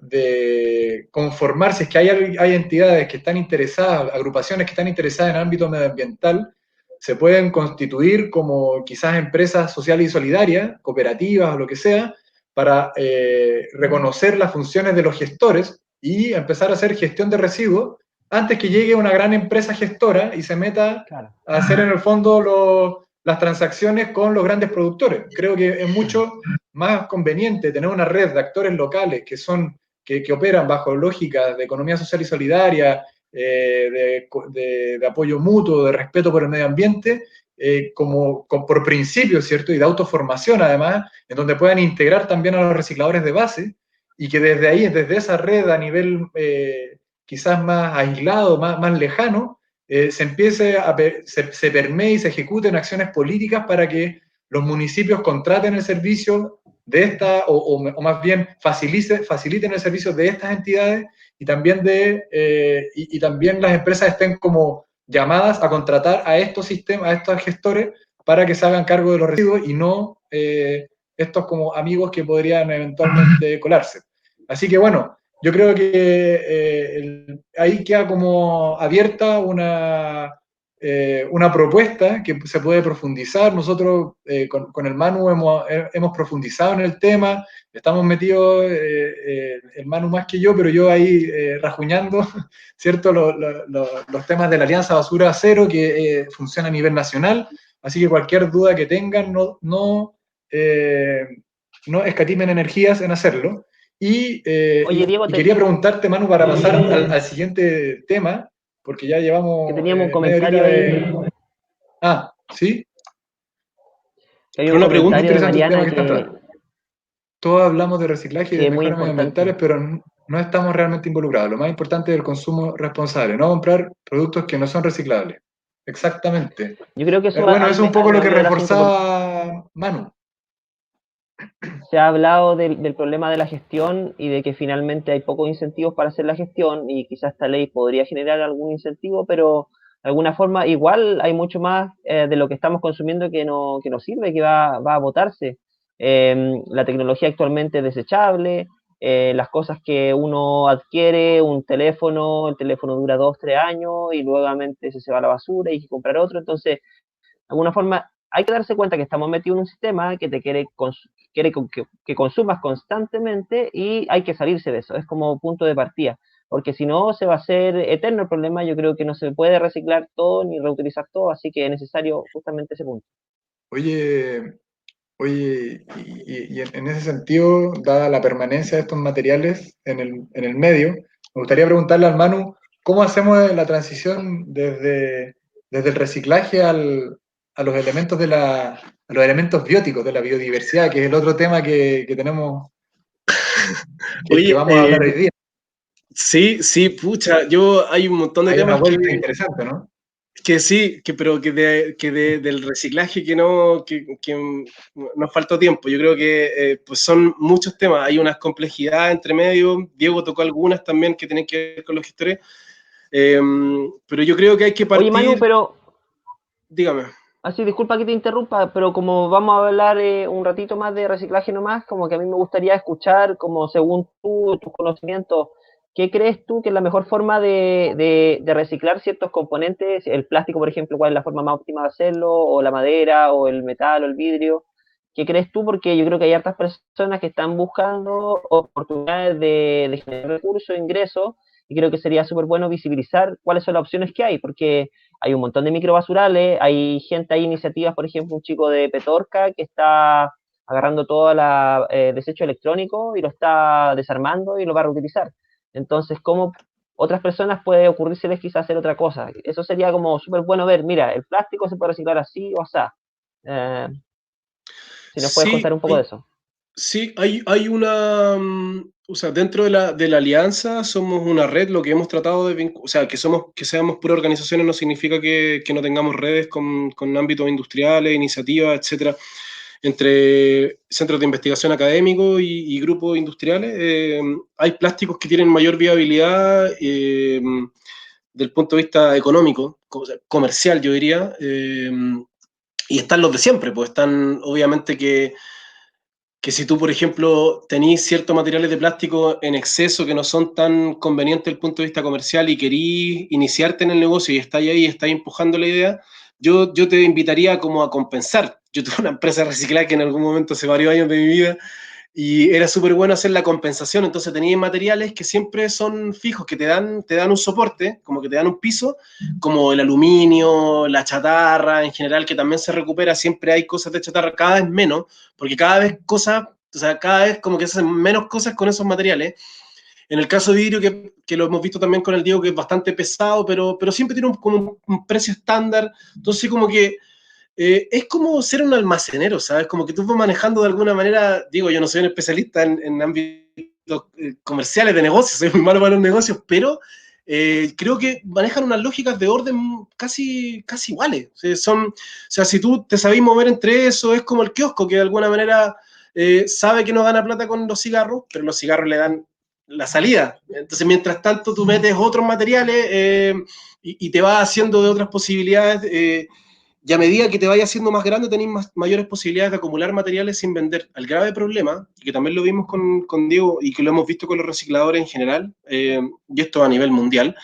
conformarse, es que hay entidades que están interesadas, agrupaciones que están interesadas en el ámbito medioambiental, se pueden constituir como quizás empresas sociales y solidarias, cooperativas o lo que sea, para reconocer las funciones de los gestores y empezar a hacer gestión de residuos antes que llegue una gran empresa gestora y se meta a hacer en el fondo las transacciones con los grandes productores. Creo que es mucho más conveniente tener una red de actores locales que operan bajo lógicas de economía social y solidaria, de apoyo mutuo, de respeto por el medio ambiente, por principio, ¿cierto? Y de autoformación, además, en donde puedan integrar también a los recicladores de base y que desde ahí, desde esa red a nivel quizás más aislado, más lejano, se empiece se permee y se ejecuten acciones políticas para que los municipios contraten el servicio de esta, o más bien faciliten el servicio de estas entidades, y también y también las empresas estén como llamadas a contratar a estos sistemas, a estos gestores, para que se hagan cargo de los residuos y no estos como amigos que podrían eventualmente colarse. Así que bueno, yo creo que ahí queda como abierta una propuesta que se puede profundizar. Nosotros con el Manu hemos profundizado en el tema, estamos metidos, el Manu más que yo, pero yo ahí rajuñando, ¿cierto? Los temas de la Alianza Basura Cero, que funciona a nivel nacional, así que cualquier duda que tengan, no escatimen energías en hacerlo. Oye, Diego, Y quería preguntarte, Manu, para pasar al siguiente tema, porque ya Que llevamos teníamos un media horita comentario ahí, de... Ah, sí, que había Pero un una muy pregunta, comentario de interesante el tema Mariana que están tratando. Todos hablamos de reciclaje y de que es muy mejoras medioambientales, importante. pero no estamos realmente involucrados. Lo más importante es el consumo responsable, no comprar productos que no son reciclables. Exactamente. Yo creo que eso Bueno, ahí eso es un poco lo que meollo del asunto, porque reforzaba Manu. se ha hablado del problema de la gestión y de que finalmente hay pocos incentivos para hacer la gestión y quizás esta ley podría generar algún incentivo, pero de alguna forma igual hay mucho más de lo que estamos consumiendo que no sirve, que va a botarse. La tecnología actualmente es desechable, las cosas que uno adquiere, un teléfono, el teléfono dura 2, 3 años y nuevamente se va a la basura y hay que comprar otro, entonces alguna forma hay que darse cuenta que estamos metidos en un sistema que te quiere que consumas constantemente y hay que salirse de eso, es como punto de partida, porque si no se va a hacer eterno el problema, yo creo que no se puede reciclar todo ni reutilizar todo, así que es necesario justamente ese punto. Oye, oye, y en ese sentido, dada la permanencia de estos materiales en el medio, me gustaría preguntarle al Manu, ¿cómo hacemos la transición desde el reciclaje a los elementos a los elementos bióticos de la biodiversidad, que es el otro tema que tenemos, que oye, vamos a hablar hoy día? sí, sí, pucha, hay un montón de Hay una temas vuelta interesante, ¿no? que sí, pero del reciclaje que nos faltó tiempo. Yo creo que pues son muchos temas, hay unas complejidades entre medio, Diego tocó algunas también que tienen que ver con los gestores, pero yo creo que hay que Oye Manu, partir, pero dígame. así, disculpa que te interrumpa, pero como vamos a hablar un ratito más de reciclaje nomás, como que a mí me gustaría escuchar, como según tú, tus conocimientos, ¿qué crees tú que es la mejor forma de reciclar ciertos componentes? El plástico, por ejemplo, ¿cuál es la forma más óptima de hacerlo? ¿O la madera, o el metal, o el vidrio? ¿Qué crees tú? Porque yo creo que hay hartas personas que están buscando oportunidades de generar recursos, ingresos, y creo que sería súper bueno visibilizar cuáles son las opciones que hay, porque hay un montón de microbasurales, hay gente, hay iniciativas, por ejemplo, un chico de Petorca que está agarrando todo el desecho electrónico y lo está desarmando y lo va a reutilizar. Entonces, ¿cómo otras personas puede ocurrírseles quizás hacer otra cosa? Eso sería como súper bueno ver, mira, el plástico se puede reciclar así o así. Eh, si nos puedes Sí, contar un poco de eso. sí, hay una, o sea, dentro de la alianza somos una red, lo que hemos tratado de, o sea, que seamos puras organizaciones no significa que no tengamos redes con ámbitos industriales, iniciativas, etcétera, entre centros de investigación académicos y grupos industriales. Hay plásticos que tienen mayor viabilidad del punto de vista económico, comercial, yo diría, y están los de siempre, pues están obviamente que si tú, por ejemplo, tenés ciertos materiales de plástico en exceso que no son tan convenientes desde el punto de vista comercial y querís iniciarte en el negocio y estáis ahí, estáis empujando la idea, yo te invitaría como a compensar. Yo tuve una empresa de reciclaje en algún momento hace varios años de mi vida y era súper bueno hacer la compensación, entonces tenías materiales que siempre son fijos, que te dan un soporte, como que te dan un piso, como el aluminio, la chatarra en general, que también se recupera, siempre hay cosas de chatarra, cada vez menos, porque cada vez cosas, o sea, cada vez como que se hacen menos cosas con esos materiales. En el caso de vidrio, que lo hemos visto también con el Diego, que es bastante pesado, pero siempre tiene como un precio estándar, entonces como que es como ser un almacenero, ¿sabes? Como que tú vas manejando de alguna manera, digo, yo no soy un especialista en ámbitos comerciales de negocios, soy muy malo para los negocios, pero creo que manejan unas lógicas de orden casi iguales. O sea, si tú te sabés mover entre eso, es como el kiosco, que de alguna manera sabe que no gana plata con los cigarros, pero los cigarros le dan la salida. Entonces, mientras tanto, tú metes otros materiales y te vas haciendo de otras posibilidades. Y a medida que te vayas haciendo más grande, tenés mayores posibilidades de acumular materiales sin vender. El grave problema, y que también lo vimos con Diego y que lo hemos visto con los recicladores en general, y esto a nivel mundial,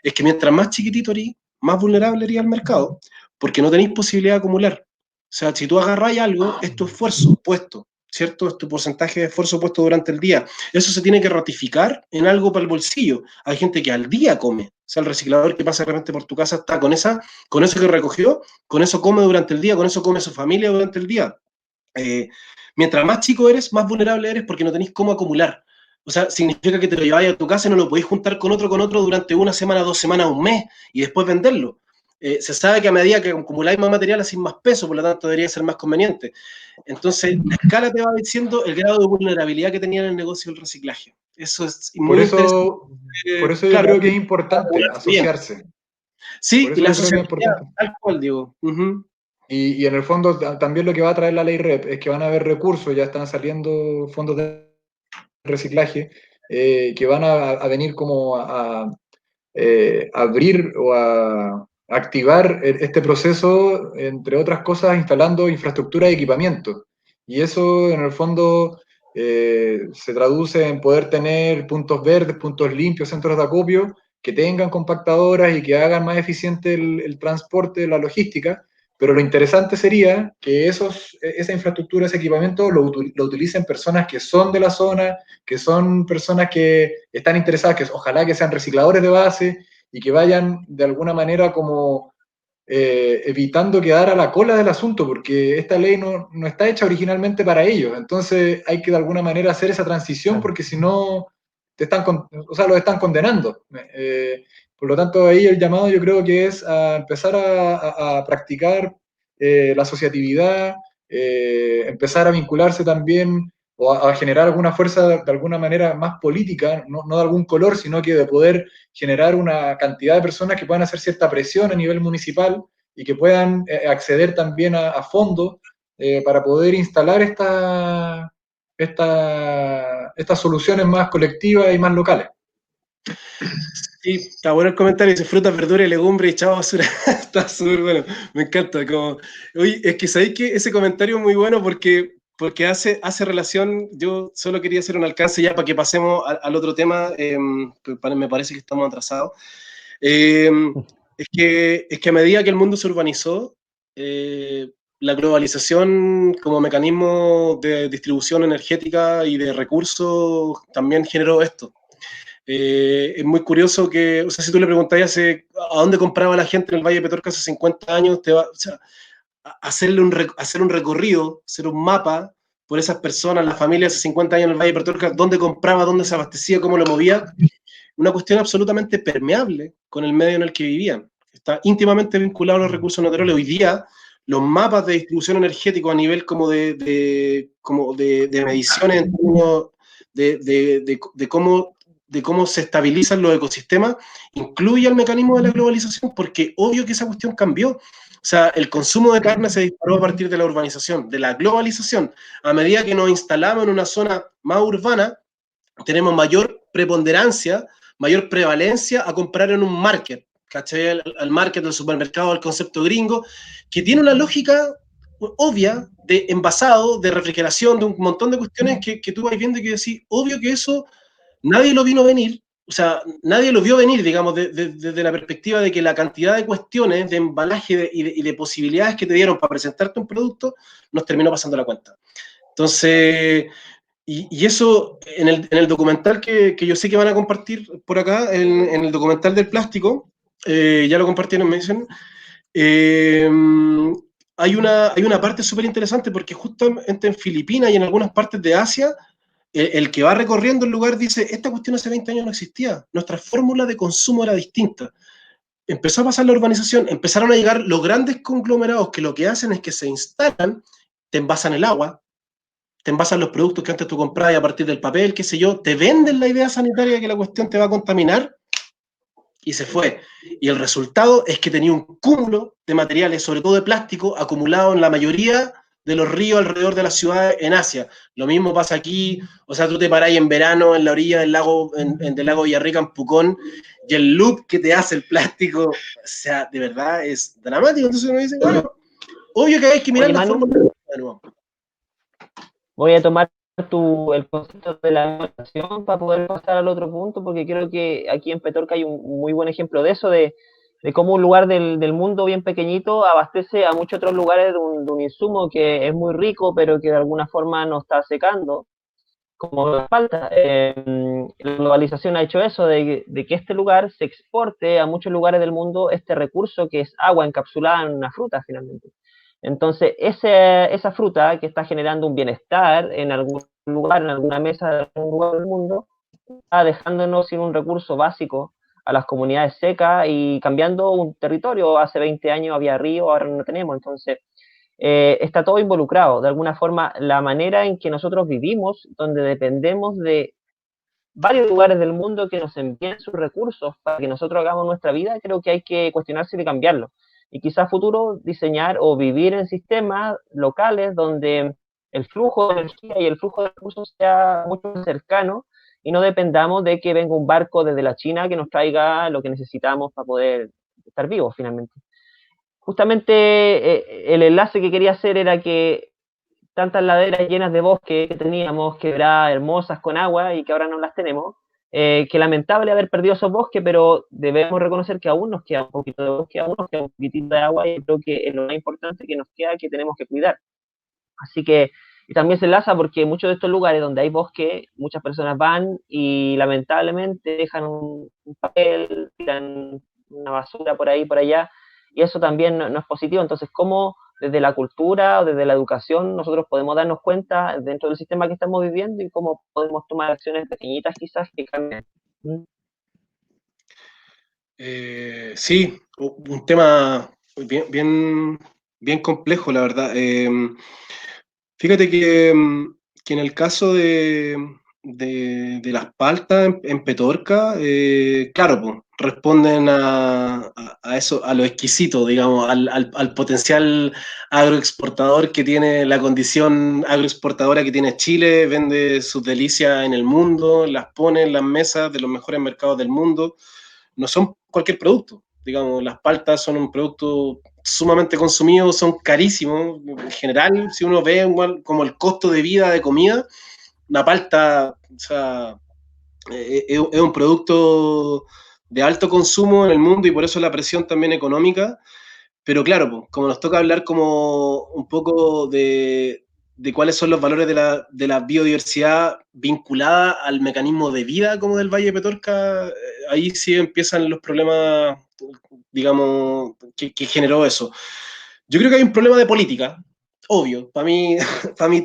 es que mientras más chiquitito eres, más vulnerable eres al mercado, porque no tenéis posibilidad de acumular. O sea, si tú agarras algo, es tu esfuerzo puesto, ¿cierto? Es tu porcentaje de esfuerzo puesto durante el día. Eso se tiene que ratificar en algo para el bolsillo. Hay gente que al día come. O sea, el reciclador que pasa realmente por tu casa está con eso que recogió, con eso come durante el día, con eso come su familia durante el día. Eh, Mientras más chico eres, más vulnerable eres porque no tenés cómo acumular. O sea, significa que te lo lleváis a tu casa y no lo podéis juntar con otro durante una semana, 2 semanas, un mes y después venderlo. Se sabe que a medida que acumuláis más material, hacéis más peso, por lo tanto debería ser más conveniente. Entonces, la escala te va diciendo el grado de vulnerabilidad que tenía en el negocio del reciclaje. Eso es Por muy interesante. eso, por eso yo Claro, creo que es importante bien. asociarse. Sí, Por y eso la yo creo que es sociabilidad, importante. tal cual, digo. Y en el fondo también lo que va a traer la ley REP es que van a haber recursos, ya están saliendo fondos de reciclaje, que van a venir como a abrir o a activar este proceso, entre otras cosas, instalando infraestructura y equipamiento. Y eso, en el fondo, se traduce en poder tener puntos verdes, puntos limpios, centros de acopio, que tengan compactadoras y que hagan más eficiente el transporte, la logística. Pero lo interesante sería que esa infraestructura, ese equipamiento, lo utilicen personas que son de la zona, que son personas que están interesadas, que ojalá que sean recicladores de base y que vayan de alguna manera como evitando quedar a la cola del asunto, porque esta ley no está hecha originalmente para ellos. Entonces hay que de alguna manera hacer esa transición, Claro. porque si no, o sea, los están condenando. Por lo tanto, ahí el llamado yo creo que es a empezar a practicar la asociatividad, empezar a vincularse también o a generar alguna fuerza de alguna manera más política, no de algún color, sino que de poder generar una cantidad de personas que puedan hacer cierta presión a nivel municipal y que puedan acceder también a fondos para poder instalar estas soluciones más colectivas y más locales. Sí, está bueno el comentario, dice frutas, verduras, legumbres y chao basura. Está súper bueno, me encanta. Oye, es que sabéis que ese comentario es muy bueno porque hace relación, yo solo quería hacer un alcance ya para que pasemos al otro tema, me parece que estamos atrasados. Eh, es que a medida que el mundo se urbanizó, eh, la globalización como mecanismo de distribución energética y de recursos también generó esto. Es muy curioso que, o sea, si tú le preguntáis a dónde compraba la gente en el Valle de Petorca hace 50 años, o sea, hacer un recorrido, hacer un mapa por esas personas, la familia hace 50 años en el Valle de Petorca, dónde compraba, dónde se abastecía, cómo lo movía, una cuestión absolutamente permeable con el medio en el que vivían. Está íntimamente vinculado a los recursos naturales. Hoy día, los mapas de distribución energético a nivel como de mediciones en términos de cómo se estabilizan los ecosistemas, incluye el mecanismo de la globalización, porque obvio que esa cuestión cambió. O sea, el consumo de carne se disparó a partir de la urbanización, de la globalización. A medida que nos instalamos en una zona más urbana, tenemos mayor preponderancia, mayor prevalencia a comprar en un market, ¿cachai? Al market, al supermercado, al concepto gringo, que tiene una lógica obvia de envasado, de refrigeración, de un montón de cuestiones que tú vas viendo y que decís, obvio que eso nadie lo vino a venir, o sea, nadie lo vio venir, digamos, desde la perspectiva de que la cantidad de cuestiones de embalaje y de posibilidades que te dieron para presentarte un producto nos terminó pasando la cuenta. Entonces, y eso en el documental que yo sé que van a compartir por acá, en el documental del plástico, ya lo compartieron, me dicen, eh, hay una parte súper interesante porque justamente en Filipinas y en algunas partes de Asia, el que va recorriendo el lugar dice, esta cuestión hace 20 años no existía, nuestra fórmula de consumo era distinta. Empezó a pasar la urbanización, empezaron a llegar los grandes conglomerados que lo que hacen es que se instalan, te envasan el agua, te envasan los productos que antes tú comprabas a partir del papel, qué sé yo, te venden la idea sanitaria de que la cuestión te va a contaminar y se fue. Y el resultado es que tenía un cúmulo de materiales, sobre todo de plástico, acumulado en la mayoría de los ríos alrededor de las ciudades en Asia. Lo mismo pasa aquí, o sea, tú te parás en verano en la orilla del lago Villarrica, en Pucón, y el loop que te hace el plástico, o sea, de verdad es dramático. Entonces uno dice, bueno, obvio que hay que mirar Oye, la Manu, forma de nuevo. voy a tomar el concepto de la innovación para poder pasar al otro punto, porque creo que aquí en Petorca hay un muy buen ejemplo de eso, de cómo un lugar del mundo bien pequeñito abastece a muchos otros lugares de un insumo que es muy rico, pero que de alguna forma no está secando, como la falta. La globalización ha hecho eso, de que este lugar se exporte a muchos lugares del mundo este recurso que es agua encapsulada en una fruta finalmente. Entonces, esa fruta que está generando un bienestar en algún lugar, en alguna mesa de algún lugar del mundo, está dejándonos sin un recurso básico a las comunidades secas y cambiando un territorio. Hace 20 años había río, ahora no tenemos, entonces está todo involucrado. De alguna forma, la manera en que nosotros vivimos, donde dependemos de varios lugares del mundo que nos envíen sus recursos para que nosotros hagamos nuestra vida, creo que hay que cuestionarse y cambiarlo. Y quizás futuro diseñar o vivir en sistemas locales donde el flujo de energía y el flujo de recursos sea mucho más cercano y no dependamos de que venga un barco desde la China que nos traiga lo que necesitamos para poder estar vivos finalmente. Justamente el enlace que quería hacer era que tantas laderas llenas de bosque que teníamos, quebradas, hermosas, con agua, y que ahora no las tenemos. Que lamentable haber perdido esos bosques, pero debemos reconocer que aún nos queda un poquito de bosque, aún nos queda un poquitito de agua, y creo que es lo más importante que nos queda, que tenemos que cuidar. Así que, y también se enlaza porque muchos de estos lugares donde hay bosque, muchas personas van y lamentablemente dejan un papel, tiran una basura por ahí, por allá, y eso también no es positivo. Entonces, ¿cómo desde la cultura o desde la educación nosotros podemos darnos cuenta dentro del sistema que estamos viviendo y cómo podemos tomar acciones pequeñitas quizás que cambien? Sí, un tema bien complejo, la verdad. Fíjate que en el caso de las paltas en Petorca, claro, pues, responden a eso, a lo exquisito, digamos, al potencial agroexportador que tiene la condición agroexportadora que tiene Chile, vende sus delicias en el mundo, las pone en las mesas de los mejores mercados del mundo. No son cualquier producto, digamos, las paltas son un producto sumamente consumidos, son carísimos. En general, si uno ve como el costo de vida de comida, una palta, o sea, es un producto de alto consumo en el mundo y por eso la presión también económica. Pero claro, pues, como nos toca hablar como un poco de cuáles son los valores de la biodiversidad vinculada al mecanismo de vida como del Valle de Petorca, ahí sí empiezan los problemas, digamos, que generó eso. Yo creo que hay un problema de política, obvio. Para mí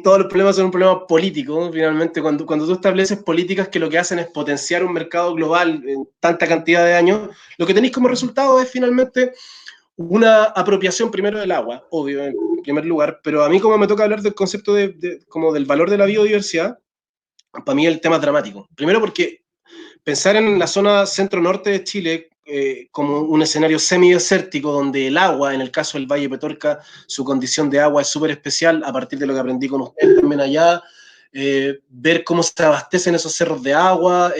todos los problemas son un problema político. Finalmente, cuando tú estableces políticas que lo que hacen es potenciar un mercado global en tanta cantidad de años, lo que tenéis como resultado es finalmente una apropiación primero del agua, obvio, en primer lugar, pero a mí como me toca hablar del concepto como del valor de la biodiversidad, para mí el tema es dramático. Primero porque pensar en la zona centro-norte de Chile como un escenario semidesértico donde el agua, en el caso del Valle Petorca, su condición de agua es súper especial, a partir de lo que aprendí con usted también allá, ver cómo se abastecen esos cerros de agua,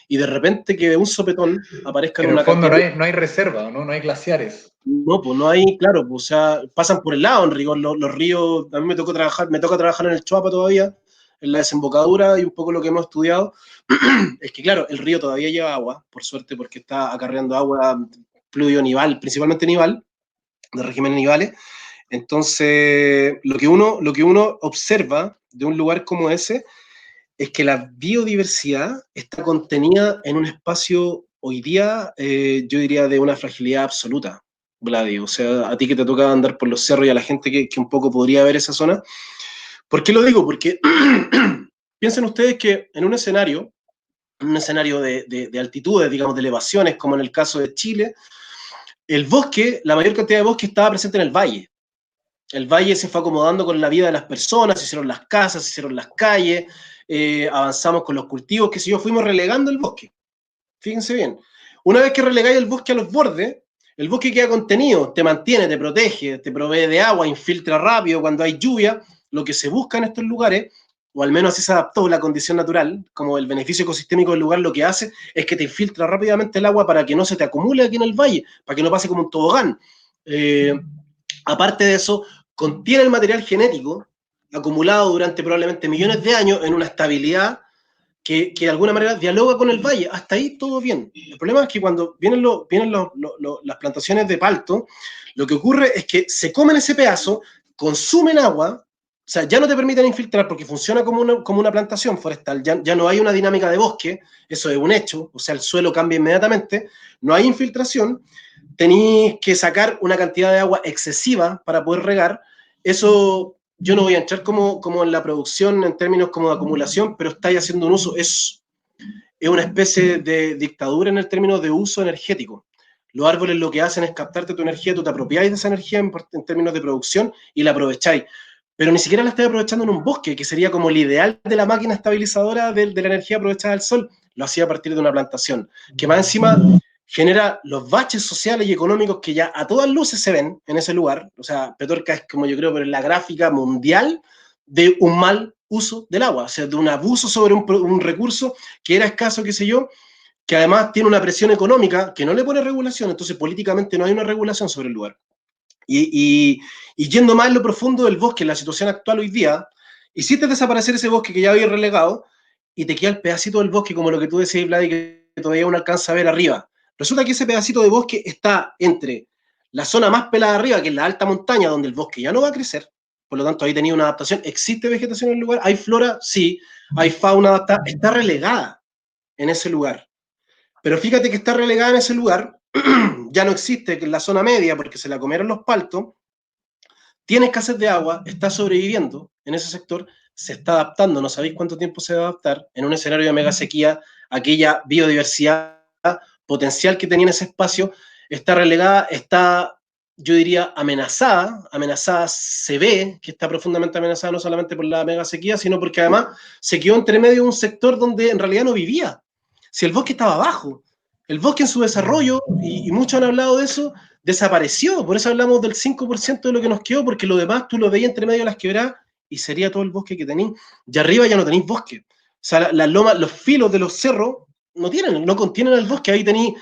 y de repente que de un sopetón aparezcan En el una fondo cantidad... no hay reserva, ¿no? No hay glaciares. No, pues no hay, claro, pues, o sea, pasan por el lado en rigor los ríos. A mí me toca trabajar en el Choapa todavía, en la desembocadura, y un poco lo que hemos estudiado es que, claro, el río todavía lleva agua, por suerte, porque está acarreando agua pluvio-nival, principalmente nival, de regímenes nivales. Entonces, lo que uno observa de un lugar como ese es que la biodiversidad está contenida en un espacio hoy día, yo diría, de una fragilidad absoluta, Vladi. O sea, a ti que te toca andar por los cerros y a la gente que un poco podría ver esa zona. ¿Por qué lo digo? Porque piensen ustedes que en un escenario de altitudes, digamos, de elevaciones, como en el caso de Chile, el bosque, la mayor cantidad de bosque estaba presente en el valle. El valle se fue acomodando con la vida de las personas, se hicieron las casas, se hicieron las calles, avanzamos con los cultivos, qué sé yo, fuimos relegando el bosque. Fíjense bien. Una vez que relegáis el bosque a los bordes, el bosque queda contenido, te mantiene, te protege, te provee de agua, infiltra rápido cuando hay lluvia. Lo que se busca en estos lugares, o al menos así se adaptó la condición natural, como el beneficio ecosistémico del lugar lo que hace es que te infiltra rápidamente el agua para que no se te acumule aquí en el valle, para que no pase como un tobogán. Aparte de eso, contiene el material genético acumulado durante probablemente millones de años en una estabilidad que de alguna manera dialoga con el valle. Hasta ahí todo bien. El problema es que cuando vienen las plantaciones de palto, lo que ocurre es que se comen ese pedazo, consumen agua, o sea, ya no te permiten infiltrar porque funciona como una plantación forestal, ya no hay una dinámica de bosque, eso es un hecho, o sea, el suelo cambia inmediatamente, no hay infiltración, tenéis que sacar una cantidad de agua excesiva para poder regar. Eso yo no voy a entrar como en la producción en términos como de acumulación, pero estáis haciendo un uso, es es una especie de dictadura en el término de uso energético. Los árboles lo que hacen es captarte tu energía, tú te apropiáis de esa energía en términos de producción y la aprovecháis. Pero ni siquiera la estás aprovechando en un bosque, que sería como el ideal de la máquina estabilizadora de la energía aprovechada del sol. Lo hacía a partir de una plantación, que más encima genera los baches sociales y económicos que ya a todas luces se ven en ese lugar. O sea, Petorca es como yo creo, pero en la gráfica mundial de un mal uso del agua, o sea, de un abuso sobre un recurso que era escaso, qué sé yo, que además tiene una presión económica que no le pone regulación, entonces políticamente no hay una regulación sobre el lugar. Y yendo más en lo profundo del bosque, en la situación actual hoy día, hiciste desaparecer ese bosque que ya había relegado y te queda el pedacito del bosque, como lo que tú decías, Vlad, que todavía uno alcanza a ver arriba. Resulta que ese pedacito de bosque está entre la zona más pelada arriba, que es la alta montaña, donde el bosque ya no va a crecer, por lo tanto ahí tenía una adaptación. ¿Existe vegetación en el lugar? ¿Hay flora? Sí. ¿Hay fauna adaptada? Está relegada en ese lugar. Pero fíjate que está relegada en ese lugar, ya no existe en la zona media porque se la comieron los paltos, tiene escasez de agua, está sobreviviendo en ese sector, se está adaptando, no sabéis cuánto tiempo se va a adaptar, en un escenario de mega sequía, aquella biodiversidad potencial que tenía en ese espacio está relegada, está, yo diría, amenazada se ve que está profundamente amenazada no solamente por la mega sequía, sino porque además se quedó entre medio de un sector donde en realidad no vivía. Si el bosque estaba abajo, el bosque en su desarrollo, y muchos han hablado de eso, desapareció, por eso hablamos del 5% de lo que nos quedó, porque lo demás tú lo veías entre medio de las quebradas y sería todo el bosque que tenéis. Y arriba ya no tenéis bosque. O sea, las lomas, los filos de los cerros no contienen el bosque, ahí tenéis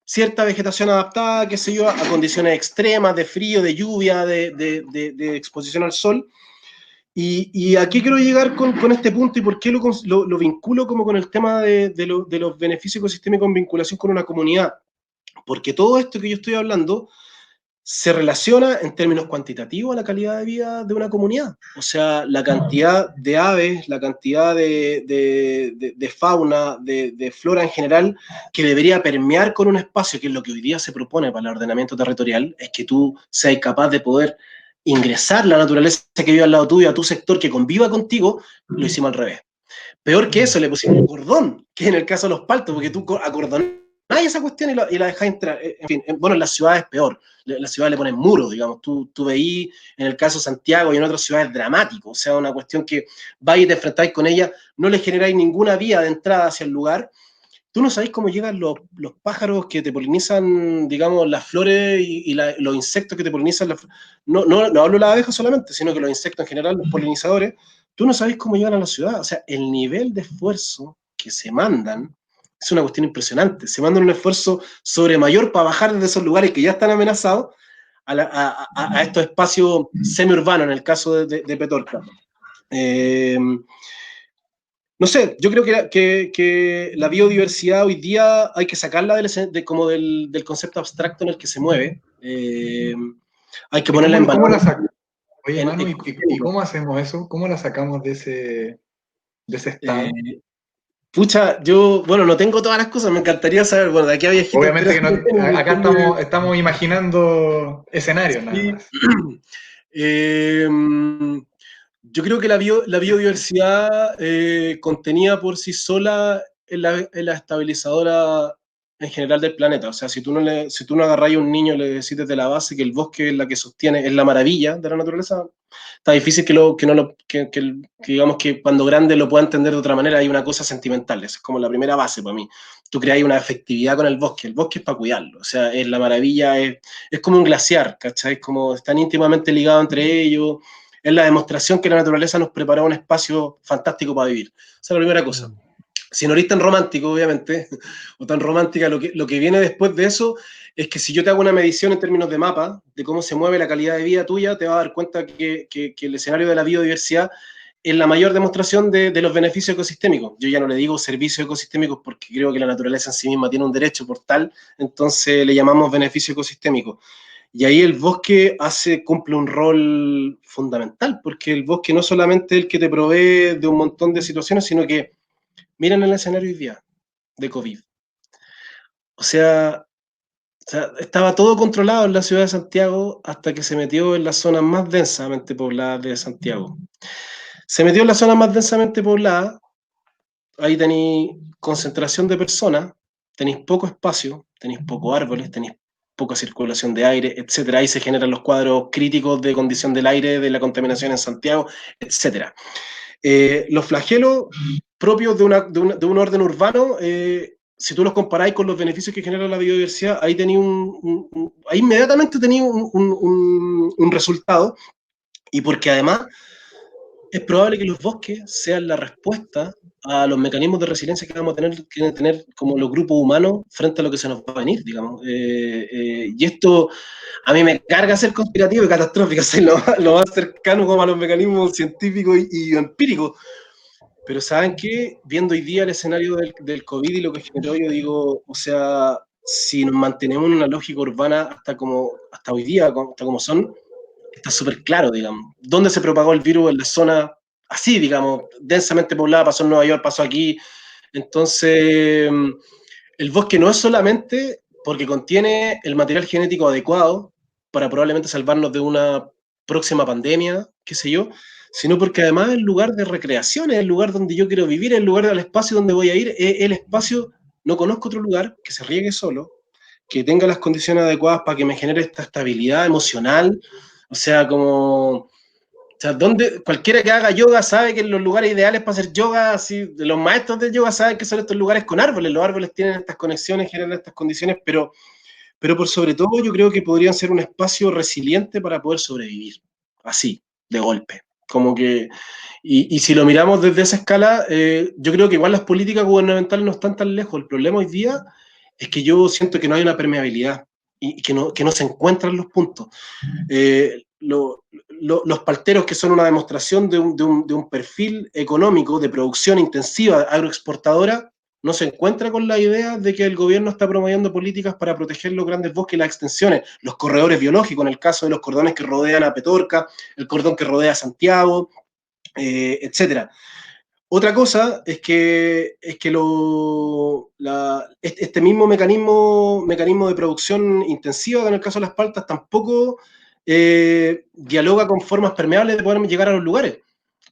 cierta vegetación adaptada, qué sé yo, a condiciones extremas, de frío, de lluvia, de exposición al sol. Y aquí quiero llegar con este punto y por qué lo vinculo como con el tema de los beneficios ecosistémicos en vinculación con una comunidad. Porque todo esto que yo estoy hablando se relaciona en términos cuantitativos a la calidad de vida de una comunidad. O sea, la cantidad de aves, la cantidad de fauna, de flora en general, que debería permear con un espacio, que es lo que hoy día se propone para el ordenamiento territorial, es que tú seas capaz de poder ingresar la naturaleza que vive al lado tuyo, a tu sector, que conviva contigo. Lo hicimos al revés. Peor que eso, le pusimos un cordón, que en el caso de los paltos, porque tú acordonás esa cuestión y la dejás entrar. En fin, bueno, en las ciudades es peor. En las ciudades le ponen muros, digamos. Tú veís, en el caso de Santiago y en otras ciudades, dramático. O sea, una cuestión que vais y te enfrentáis con ella, no le generáis ninguna vía de entrada hacia el lugar. Tú no sabéis cómo llegan los pájaros que te polinizan, digamos, las flores y los insectos que te polinizan. No hablo de las abejas solamente, sino que los insectos en general, los polinizadores, tú no sabéis cómo llegan a la ciudad. O sea, el nivel de esfuerzo que se mandan es una cuestión impresionante. Se mandan un esfuerzo sobre mayor para bajar desde esos lugares que ya están amenazados a estos espacios semiurbanos, en el caso de Petorca. No sé, yo creo que la biodiversidad hoy día hay que sacarla como del concepto abstracto en el que se mueve. Hay que ponerla en valor. ¿Cómo la sacamos? Oye, Manu, ¿y cómo hacemos eso? ¿Cómo la sacamos de ese estado? Pucha, yo, bueno, no tengo todas las cosas, me encantaría saber, bueno, de aquí había gente. Obviamente que no, acá estamos imaginando escenarios nada más. Yo creo que la biodiversidad contenida por sí sola es la estabilizadora en general del planeta. O sea, si tú no agarras a un niño y le decís desde la base que el bosque es la que sostiene, es la maravilla de la naturaleza, está difícil que digamos que cuando grande lo pueda entender de otra manera. Hay una cosa sentimental, esa es como la primera base para mí. Tú creas una afectividad con el bosque es para cuidarlo. O sea, es la maravilla, es como un glaciar, ¿cachai? Es como están íntimamente ligados entre ellos. Es la demostración que la naturaleza nos preparó un espacio fantástico para vivir. Esa es la primera cosa. Si no eres tan romántico, obviamente, o tan romántica, lo que viene después de eso es que si yo te hago una medición en términos de mapa, de cómo se mueve la calidad de vida tuya, te vas a dar cuenta que el escenario de la biodiversidad es la mayor demostración de los beneficios ecosistémicos. Yo ya no le digo servicios ecosistémicos porque creo que la naturaleza en sí misma tiene un derecho por tal, entonces le llamamos beneficio ecosistémico. Y ahí el bosque cumple un rol fundamental, porque el bosque no solamente es el que te provee de un montón de situaciones, sino que, miren el escenario hoy día de COVID. O sea, estaba todo controlado en la ciudad de Santiago hasta que se metió en las zonas más densamente pobladas de Santiago. Se metió en las zonas más densamente pobladas ahí tenéis concentración de personas, tenéis poco espacio, tenéis pocos árboles, tenéis poca circulación de aire, etcétera. Ahí se generan los cuadros críticos de condición del aire, de la contaminación en Santiago, etcétera. Los flagelos propios de un orden urbano, si tú los comparáis con los beneficios que genera la biodiversidad, ahí ahí inmediatamente tenéis un resultado, y porque además es probable que los bosques sean la respuesta a los mecanismos de resiliencia que tener como los grupos humanos frente a lo que se nos va a venir, digamos. Y esto a mí me carga ser conspirativo y catastrófico, ser lo más cercano como a los mecanismos científicos y empíricos. Pero ¿saben qué? Viendo hoy día el escenario del COVID y lo que generó, yo digo, o sea, si nos mantenemos en una lógica urbana hasta hoy día, hasta como son, está súper claro, digamos. ¿Dónde se propagó el virus? En la zona así, digamos, densamente poblada, pasó en Nueva York, pasó aquí. Entonces, el bosque no es solamente porque contiene el material genético adecuado para probablemente salvarnos de una próxima pandemia, qué sé yo, sino porque además es el lugar de recreación, es el lugar donde yo quiero vivir, es el lugar del espacio donde voy a ir, es el espacio, no conozco otro lugar que se riegue solo, que tenga las condiciones adecuadas para que me genere esta estabilidad emocional, o sea, cualquiera que haga yoga sabe que los lugares ideales para hacer yoga, así, los maestros del yoga saben que son estos lugares con árboles, los árboles tienen estas conexiones, generan estas condiciones, pero por sobre todo yo creo que podrían ser un espacio resiliente para poder sobrevivir, así, de golpe. Como que, y si lo miramos desde esa escala, yo creo que igual las políticas gubernamentales no están tan lejos. El problema hoy día es que yo siento que no hay una permeabilidad y que no se encuentran los puntos. Los palteros, que son una demostración de un perfil económico de producción intensiva agroexportadora, no se encuentra con la idea de que el gobierno está promoviendo políticas para proteger los grandes bosques y las extensiones, los corredores biológicos, en el caso de los cordones que rodean a Petorca, el cordón que rodea a Santiago, etcétera. Otra cosa este mismo mecanismo de producción intensiva, en el caso de las paltas, tampoco dialoga con formas permeables de poder llegar a los lugares.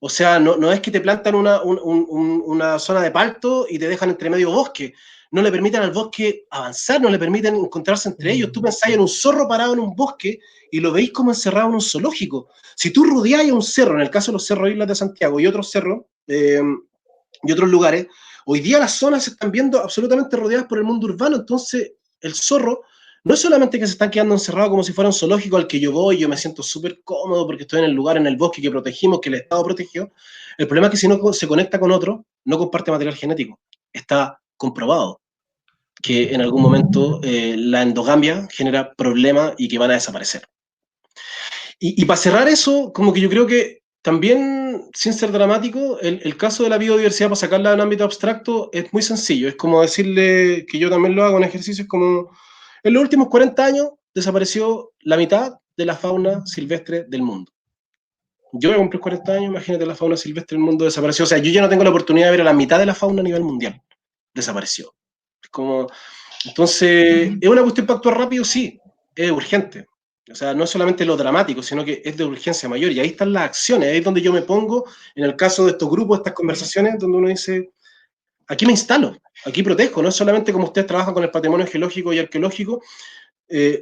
O sea, no es que te plantan una zona de palto y te dejan entre medio bosque. No le permiten al bosque avanzar, no le permiten encontrarse entre ellos. Tú pensáis en un zorro parado en un bosque y lo veis como encerrado en un zoológico. Si tú rodeáis un cerro, en el caso de los cerros Islas de Santiago y otros cerros, y otros lugares, hoy día las zonas se están viendo absolutamente rodeadas por el mundo urbano, entonces el zorro no es solamente que se están quedando encerrados como si fuera un zoológico al que yo voy, yo me siento súper cómodo porque estoy en el lugar, en el bosque que protegimos, que el Estado protegió. El problema es que si no se conecta con otro, no comparte material genético. Está comprobado que en algún momento la endogamia genera problemas y que van a desaparecer. Y para cerrar eso, como que yo creo que también, sin ser dramático, el caso de la biodiversidad, para sacarla de un ámbito abstracto, es muy sencillo. Es como decirle, que yo también lo hago en ejercicios, como en los últimos 40 años desapareció la mitad de la fauna silvestre del mundo. Yo voy a cumplir 40 años, imagínate, la fauna silvestre del mundo desapareció. O sea, yo ya no tengo la oportunidad de ver a la mitad de la fauna a nivel mundial. Desapareció. Es como, entonces, ¿es una cuestión para actuar rápido? Sí, es urgente. O sea, no es solamente lo dramático, sino que es de urgencia mayor. Y ahí están las acciones, ahí es donde yo me pongo, en el caso de estos grupos, estas conversaciones, donde uno dice, aquí me instalo, aquí protejo. No es solamente como ustedes trabajan con el patrimonio geológico y arqueológico,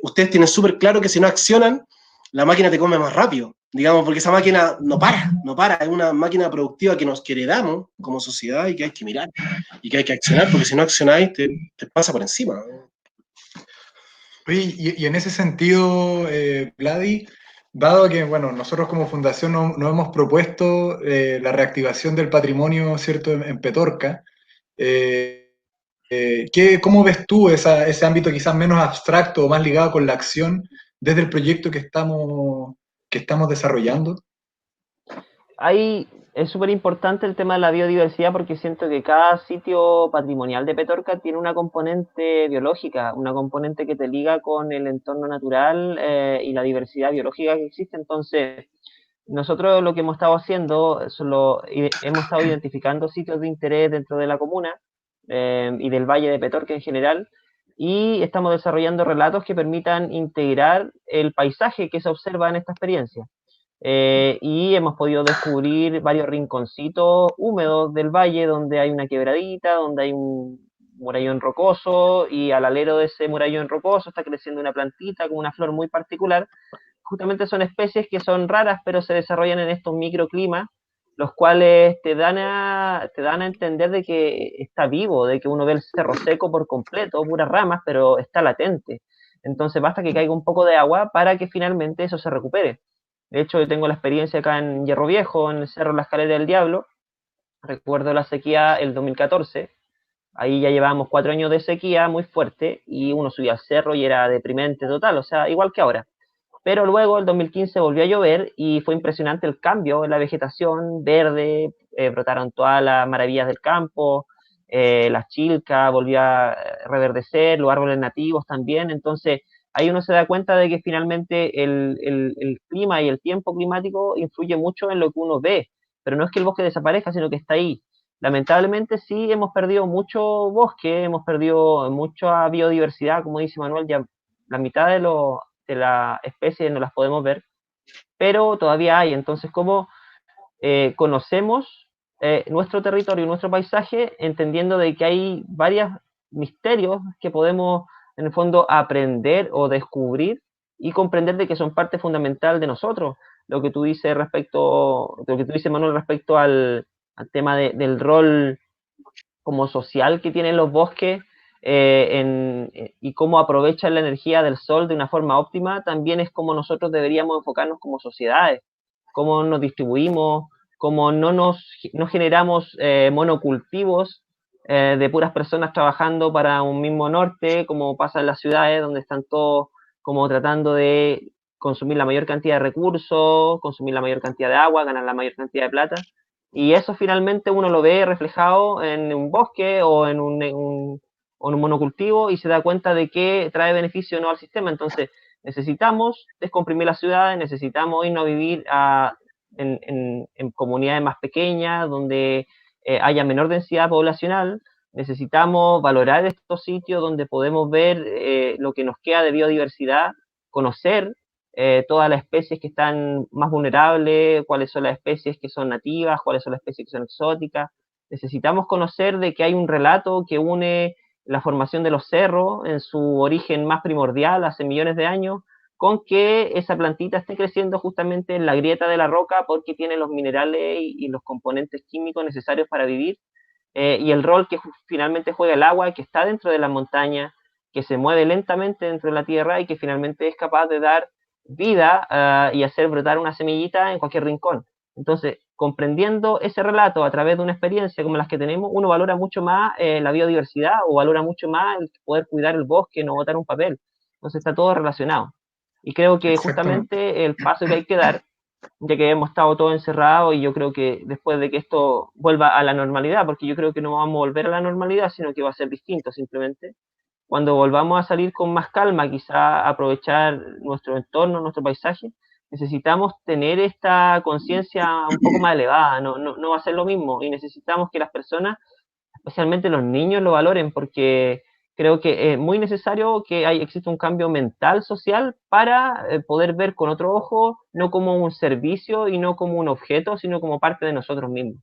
ustedes tienen súper claro que si no accionan, la máquina te come más rápido, digamos, porque esa máquina no para, es una máquina productiva que nos heredamos como sociedad y que hay que mirar y que hay que accionar, porque si no accionáis, te pasa por encima. Oye, y en ese sentido, Vladi, dado que, bueno, nosotros como fundación nos hemos propuesto la reactivación del patrimonio, ¿cierto?, en Petorca, ¿cómo ves tú ese ámbito quizás menos abstracto o más ligado con la acción desde el proyecto que estamos desarrollando? Ahí es súper importante el tema de la biodiversidad porque siento que cada sitio patrimonial de Petorca tiene una componente biológica, una componente que te liga con el entorno natural y la diversidad biológica que existe. Entonces, nosotros lo que hemos estado haciendo, hemos estado identificando sitios de interés dentro de la comuna y del Valle de Petorca en general, y estamos desarrollando relatos que permitan integrar el paisaje que se observa en esta experiencia. y hemos podido descubrir varios rinconcitos húmedos del valle donde hay una quebradita, donde hay un murallón rocoso y al alero de ese murallón rocoso está creciendo una plantita con una flor muy particular. Justamente son especies que son raras pero se desarrollan en estos microclimas, los cuales te dan a entender de que está vivo, de que uno ve el cerro seco por completo, puras ramas, pero está latente. Entonces basta que caiga un poco de agua para que finalmente eso se recupere. De hecho, yo tengo la experiencia acá en Hierro Viejo, en el Cerro La Escalera del Diablo. Recuerdo la sequía el 2014. Ahí ya llevábamos 4 años de sequía muy fuerte y uno subía al cerro y era deprimente total, o sea, igual que ahora. Pero luego, el 2015, volvió a llover y fue impresionante el cambio en la vegetación verde, brotaron todas las maravillas del campo, las chilcas, volvió a reverdecer, los árboles nativos también. Entonces, ahí uno se da cuenta de que finalmente el clima y el tiempo climático influye mucho en lo que uno ve, pero no es que el bosque desaparezca, sino que está ahí. Lamentablemente sí hemos perdido mucho bosque, hemos perdido mucha biodiversidad, como dice Manuel, ya la mitad de las especies no las podemos ver, pero todavía hay. Entonces, ¿cómo conocemos nuestro territorio, nuestro paisaje, entendiendo de que hay varios misterios que podemos, en el fondo, aprender o descubrir y comprender de que son parte fundamental de nosotros? Lo que tú dices respecto, lo que tú dices, Manuel, respecto al tema del rol como social que tienen los bosques y cómo aprovechan la energía del sol de una forma óptima, también es como nosotros deberíamos enfocarnos como sociedades, cómo nos distribuimos, cómo no generamos monocultivos de puras personas trabajando para un mismo norte, como pasa en las ciudades, donde están todos como tratando de consumir la mayor cantidad de recursos, consumir la mayor cantidad de agua, ganar la mayor cantidad de plata. Y eso finalmente uno lo ve reflejado en un bosque o en o en un monocultivo y se da cuenta de que trae beneficio o no al sistema. Entonces, necesitamos descomprimir las ciudades, necesitamos irnos a vivir en comunidades más pequeñas, donde haya menor densidad poblacional. Necesitamos valorar estos sitios donde podemos ver lo que nos queda de biodiversidad, conocer todas las especies que están más vulnerables, cuáles son las especies que son nativas, cuáles son las especies que son exóticas. Necesitamos conocer de que hay un relato que une la formación de los cerros en su origen más primordial, hace millones de años, con que esa plantita esté creciendo justamente en la grieta de la roca porque tiene los minerales y los componentes químicos necesarios para vivir, y el rol que finalmente juega el agua, que está dentro de la montaña, que se mueve lentamente dentro de la tierra y que finalmente es capaz de dar vida y hacer brotar una semillita en cualquier rincón. Entonces, comprendiendo ese relato a través de una experiencia como las que tenemos, uno valora mucho más la biodiversidad o valora mucho más el poder cuidar el bosque, no botar un papel. Entonces está todo relacionado. Y creo que Exactamente. justamente el paso que hay que dar, ya que hemos estado todos encerrados y yo creo que después de que esto vuelva a la normalidad, porque yo creo que no vamos a volver a la normalidad, sino que va a ser distinto simplemente, cuando volvamos a salir con más calma, quizá aprovechar nuestro entorno, nuestro paisaje, necesitamos tener esta conciencia un poco más elevada, no va a ser lo mismo y necesitamos que las personas, especialmente los niños, lo valoren porque creo que es muy necesario que exista un cambio mental, social, para poder ver con otro ojo, no como un servicio y no como un objeto, sino como parte de nosotros mismos.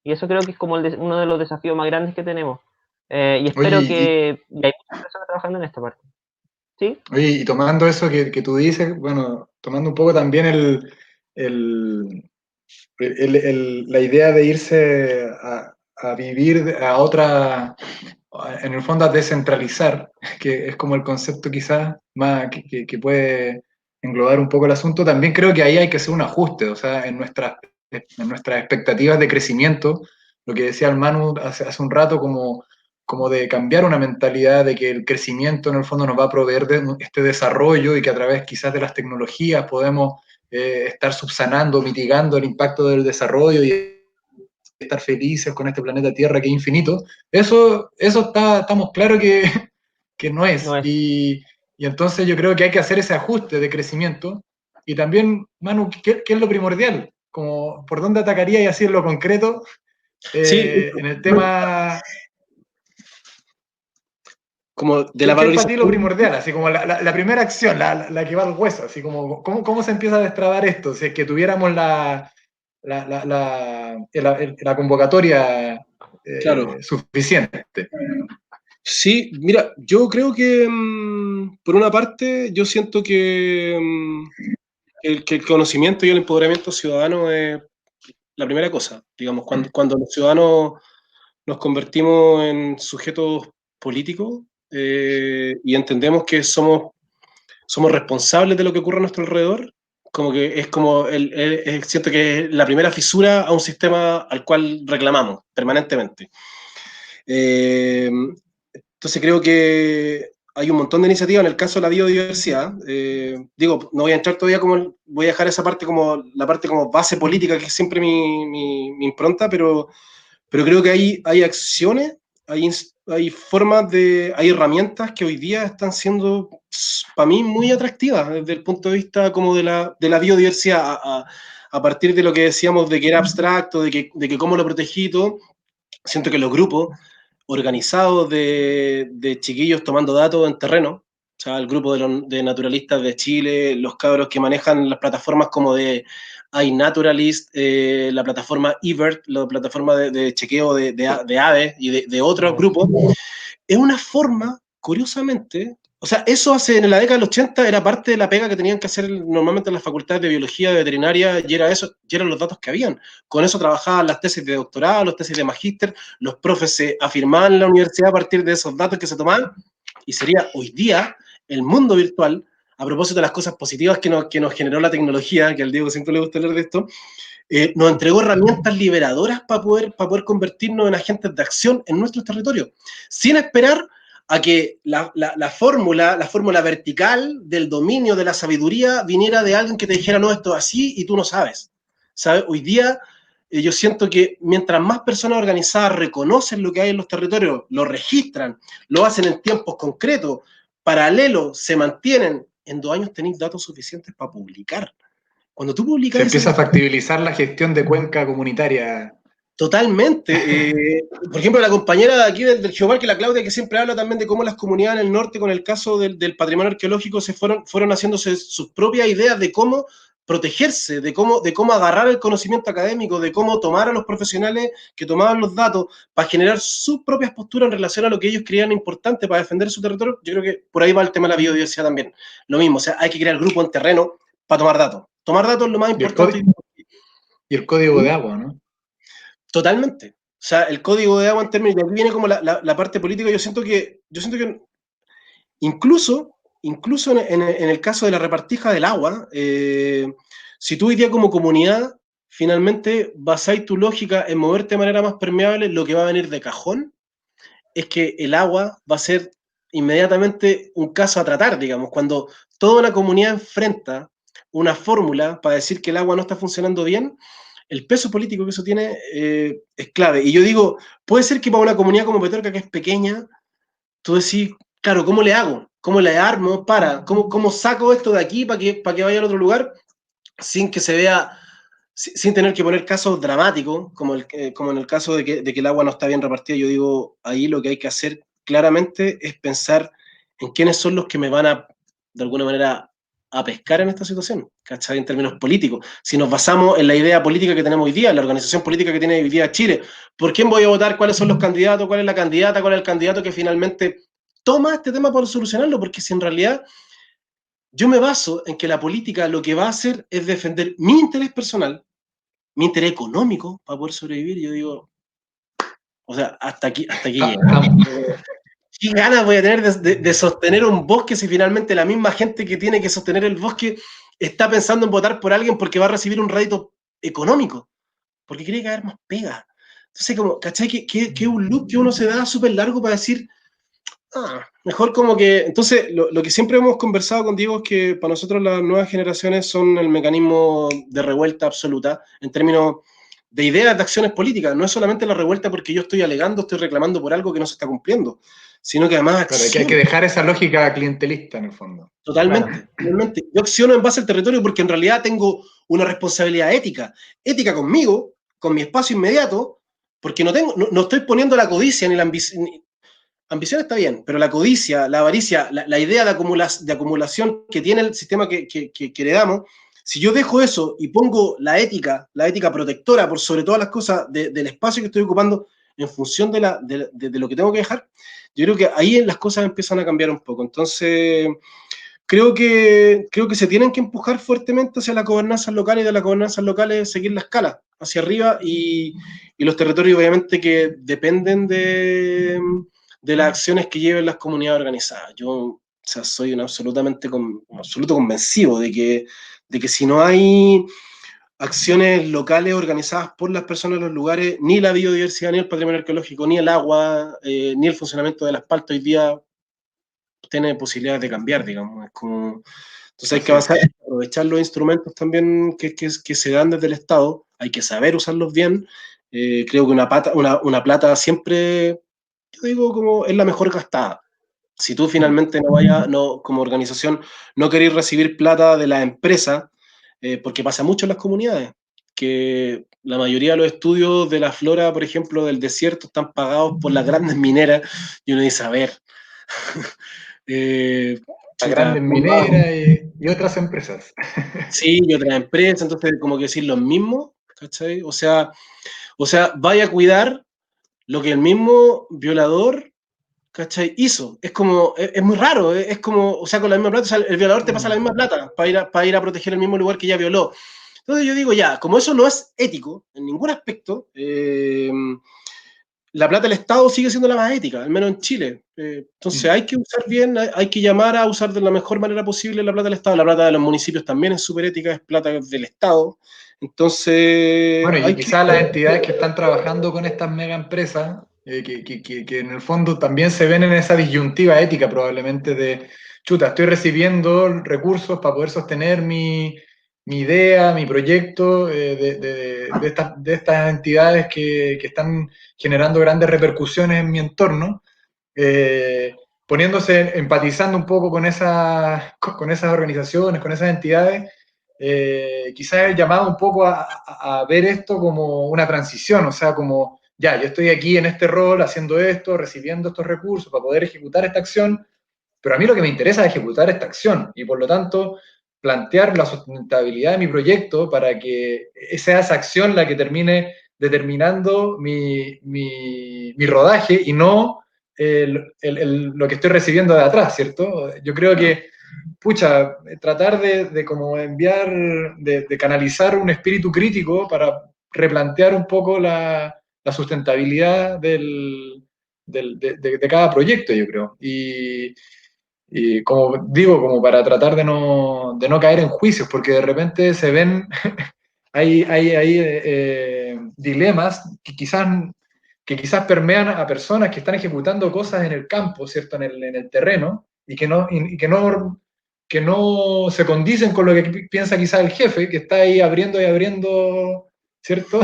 Y eso creo que es como uno de los desafíos más grandes que tenemos. Y Oye, espero que y hay muchas personas trabajando en esta parte. ¿Sí? y tomando eso que tú dices, bueno, tomando un poco también el, la idea de irse a vivir a otra, en el fondo a descentralizar, que es como el concepto quizás más que puede englobar un poco el asunto, también creo que ahí hay que hacer un ajuste, o sea, en nuestras expectativas de crecimiento, lo que decía el Manu hace un rato, como de cambiar una mentalidad de que el crecimiento en el fondo nos va a proveer de este desarrollo y que a través quizás de las tecnologías podemos estar subsanando, mitigando el impacto del desarrollo y estar felices con este planeta Tierra que es infinito, eso estamos claros que no No es. es. Y entonces yo creo que hay que hacer ese ajuste de crecimiento. Y también, Manu, ¿qué es lo primordial? Como, ¿por dónde atacaría y así en lo concreto? Sí, En el tema como de ¿Qué, la qué es para ti lo valorización. primordial? Así como la primera acción, la que va al hueso, así como, ¿cómo se empieza a destrabar esto? Si es que tuviéramos la convocatoria Claro. suficiente. Sí, mira, yo creo que por una parte yo siento que, que el conocimiento y el empoderamiento ciudadano es la primera cosa. Digamos, cuando los ciudadanos nos convertimos en sujetos políticos y entendemos que somos responsables de lo que ocurre a nuestro alrededor, como que es como, siento que es la primera fisura a un sistema al cual reclamamos permanentemente. Eh, entonces creo que hay un montón de iniciativas en el caso de la biodiversidad. Digo, no voy a entrar todavía como, voy a dejar esa parte como la parte como base política, que es siempre mi impronta, pero creo que hay acciones, hay formas hay herramientas que hoy día están siendo, para mí, muy atractivas desde el punto de vista como de la biodiversidad, a partir de lo que decíamos de que era abstracto, de que cómo lo protegí y todo. Siento que los grupos organizados de chiquillos tomando datos en terreno, o sea, el grupo de naturalistas de Chile, los cabros que manejan las plataformas como de iNaturalist, la plataforma eBird, la plataforma de chequeo de aves y de otros grupos, es una forma, curiosamente, o sea, eso hace en la década del 80 era parte de la pega que tenían que hacer normalmente en las facultades de biología, de veterinaria, y era eso, y eran los datos que habían. Con eso trabajaban las tesis de doctorado, las tesis de magíster, los profes se afirmaban en la universidad a partir de esos datos que se tomaban, y sería hoy día el mundo virtual, a propósito de las cosas positivas que nos generó la tecnología, que al Diego siempre le gusta hablar de esto, nos entregó herramientas liberadoras para poder convertirnos en agentes de acción en nuestros territorios, sin esperar a que la fórmula vertical del dominio de la sabiduría viniera de alguien que te dijera, no, esto es así y tú no sabes. ¿Sabes? Hoy día yo siento que mientras más personas organizadas reconocen lo que hay en los territorios, lo registran, lo hacen en tiempos concretos, paralelos, se mantienen, en 2 años tenéis datos suficientes para publicar. Cuando tú Se publicas ese empieza a tipo. factibilizar la gestión de cuenca comunitaria. Totalmente. Por ejemplo, la compañera de aquí del Geoparque, la Claudia, que siempre habla también de cómo las comunidades en el norte, con el caso del patrimonio arqueológico, se fueron haciéndose sus propias ideas de cómo protegerse, de cómo agarrar el conocimiento académico, de cómo tomar a los profesionales que tomaban los datos para generar sus propias posturas en relación a lo que ellos creían importante para defender su territorio. Yo creo que por ahí va el tema de la biodiversidad también. Lo mismo, o sea, hay que crear grupo en terreno para tomar datos. Tomar datos es lo más Y el, importante. y el código de agua, ¿no? Totalmente. O sea, el código de agua en términos, y aquí viene como la parte política, yo siento que incluso en el caso de la repartija del agua, si tú hoy día como comunidad finalmente basáis tu lógica en moverte de manera más permeable, lo que va a venir de cajón es que el agua va a ser inmediatamente un caso a tratar, digamos, cuando toda una comunidad enfrenta una fórmula para decir que el agua no está funcionando bien, el peso político que eso tiene es clave. Y yo digo, puede ser que para una comunidad como Petorca, que es pequeña, tú decís, claro, ¿cómo le hago? ¿Cómo le armo? ¿Cómo saco esto de aquí para que vaya a otro lugar sin que se vea, sin tener que poner casos dramáticos, como en el caso de que el agua no está bien repartida? Yo digo, ahí lo que hay que hacer claramente es pensar en quiénes son los que me van a, de alguna manera, a pescar en esta situación, ¿cachai? En términos políticos. Si nos basamos en la idea política que tenemos hoy día, en la organización política que tiene hoy día Chile, ¿por quién voy a votar? ¿Cuáles son los candidatos? ¿Cuál es la candidata? ¿Cuál es el candidato que finalmente toma este tema para solucionarlo? Porque si en realidad yo me baso en que la política lo que va a hacer es defender mi interés personal, mi interés económico para poder sobrevivir, yo digo, o sea, hasta aquí Ah, llega. ah, ¿Qué ganas voy a tener de sostener un bosque si finalmente la misma gente que tiene que sostener el bosque está pensando en votar por alguien porque va a recibir un rédito económico? Porque quiere caer más pega. Entonces, como, ¿cachai? Que es un loop que uno se da súper largo para decir, mejor como que. Entonces, lo que siempre hemos conversado con Diego es que para nosotros las nuevas generaciones son el mecanismo de revuelta absoluta en términos de ideas, de acciones políticas. No es solamente la revuelta porque yo estoy alegando, estoy reclamando por algo que no se está cumpliendo, sino que además claro, hay que acciono. dejar esa lógica clientelista en el fondo. Claro. Totalmente, totalmente. Yo acciono en base al territorio porque en realidad tengo una responsabilidad ética conmigo, con mi espacio inmediato, porque no estoy poniendo la codicia ni la ambición. ambición está bien, pero la codicia, la avaricia, la idea de acumulación que tiene el sistema que heredamos, si yo dejo eso y pongo la ética protectora por sobre todas las cosas del espacio que estoy ocupando en función de lo que tengo que dejar, yo creo que ahí las cosas empiezan a cambiar un poco. Entonces, creo que se tienen que empujar fuertemente hacia las gobernanzas locales, y de las gobernanzas locales seguir la escala hacia arriba, y los territorios obviamente que dependen de las acciones que lleven las comunidades organizadas. Yo, o sea, soy un absoluto convencido de que si no hay acciones locales organizadas por las personas en los lugares, ni la biodiversidad, ni el patrimonio arqueológico, ni el agua, ni el funcionamiento del asfalto hoy día tiene posibilidades de cambiar, digamos. Es como, entonces hay que avanzar, aprovechar los instrumentos también que se dan desde el Estado, hay que saber usarlos bien. Creo que una plata siempre, yo digo, como es la mejor gastada. Si tú finalmente como organización, no querés recibir plata de la empresa, porque pasa mucho en las comunidades, que la mayoría de los estudios de la flora, por ejemplo, del desierto, están pagados por las grandes mineras, y uno dice, a ver, Las grandes mineras y otras empresas. sí, y otras empresas, entonces como que decir lo mismo, ¿cachai? O sea, vaya a cuidar lo que el mismo violador, ¿cachai? Hizo. Es como, es muy raro, es como, o sea, con la misma plata, o sea, el violador te pasa la misma plata para ir a proteger el mismo lugar que ya violó. Entonces yo digo, ya, como eso no es ético en ningún aspecto, la plata del Estado sigue siendo la más ética, al menos en Chile. Entonces hay que usar bien, hay que llamar a usar de la mejor manera posible la plata del Estado. La plata de los municipios también es súper ética, es plata del Estado. Entonces Bueno, y hay que... quizás las entidades que están trabajando con estas mega empresas, que en el fondo también se ven en esa disyuntiva ética probablemente de, chuta, estoy recibiendo recursos para poder sostener mi idea, mi proyecto, de estas entidades que están generando grandes repercusiones en mi entorno, poniéndose, empatizando un poco con esas organizaciones, con esas entidades. Quizás el llamado un poco a ver esto como una transición, o sea, como, ya, yo estoy aquí en este rol, haciendo esto, recibiendo estos recursos para poder ejecutar esta acción, pero a mí lo que me interesa es ejecutar esta acción y por lo tanto plantear la sustentabilidad de mi proyecto para que sea esa acción la que termine determinando mi rodaje y no lo que estoy recibiendo de atrás, ¿cierto? Yo creo que pucha, tratar de como enviar, de canalizar un espíritu crítico para replantear un poco la sustentabilidad de cada proyecto, yo creo. Y como digo, como para tratar de no caer en juicios, porque de repente se ven, hay dilemas que quizás permean a personas que están ejecutando cosas en el campo, ¿cierto? En el terreno, que no se condicen con lo que piensa quizás el jefe, que está ahí abriendo y abriendo, ¿cierto?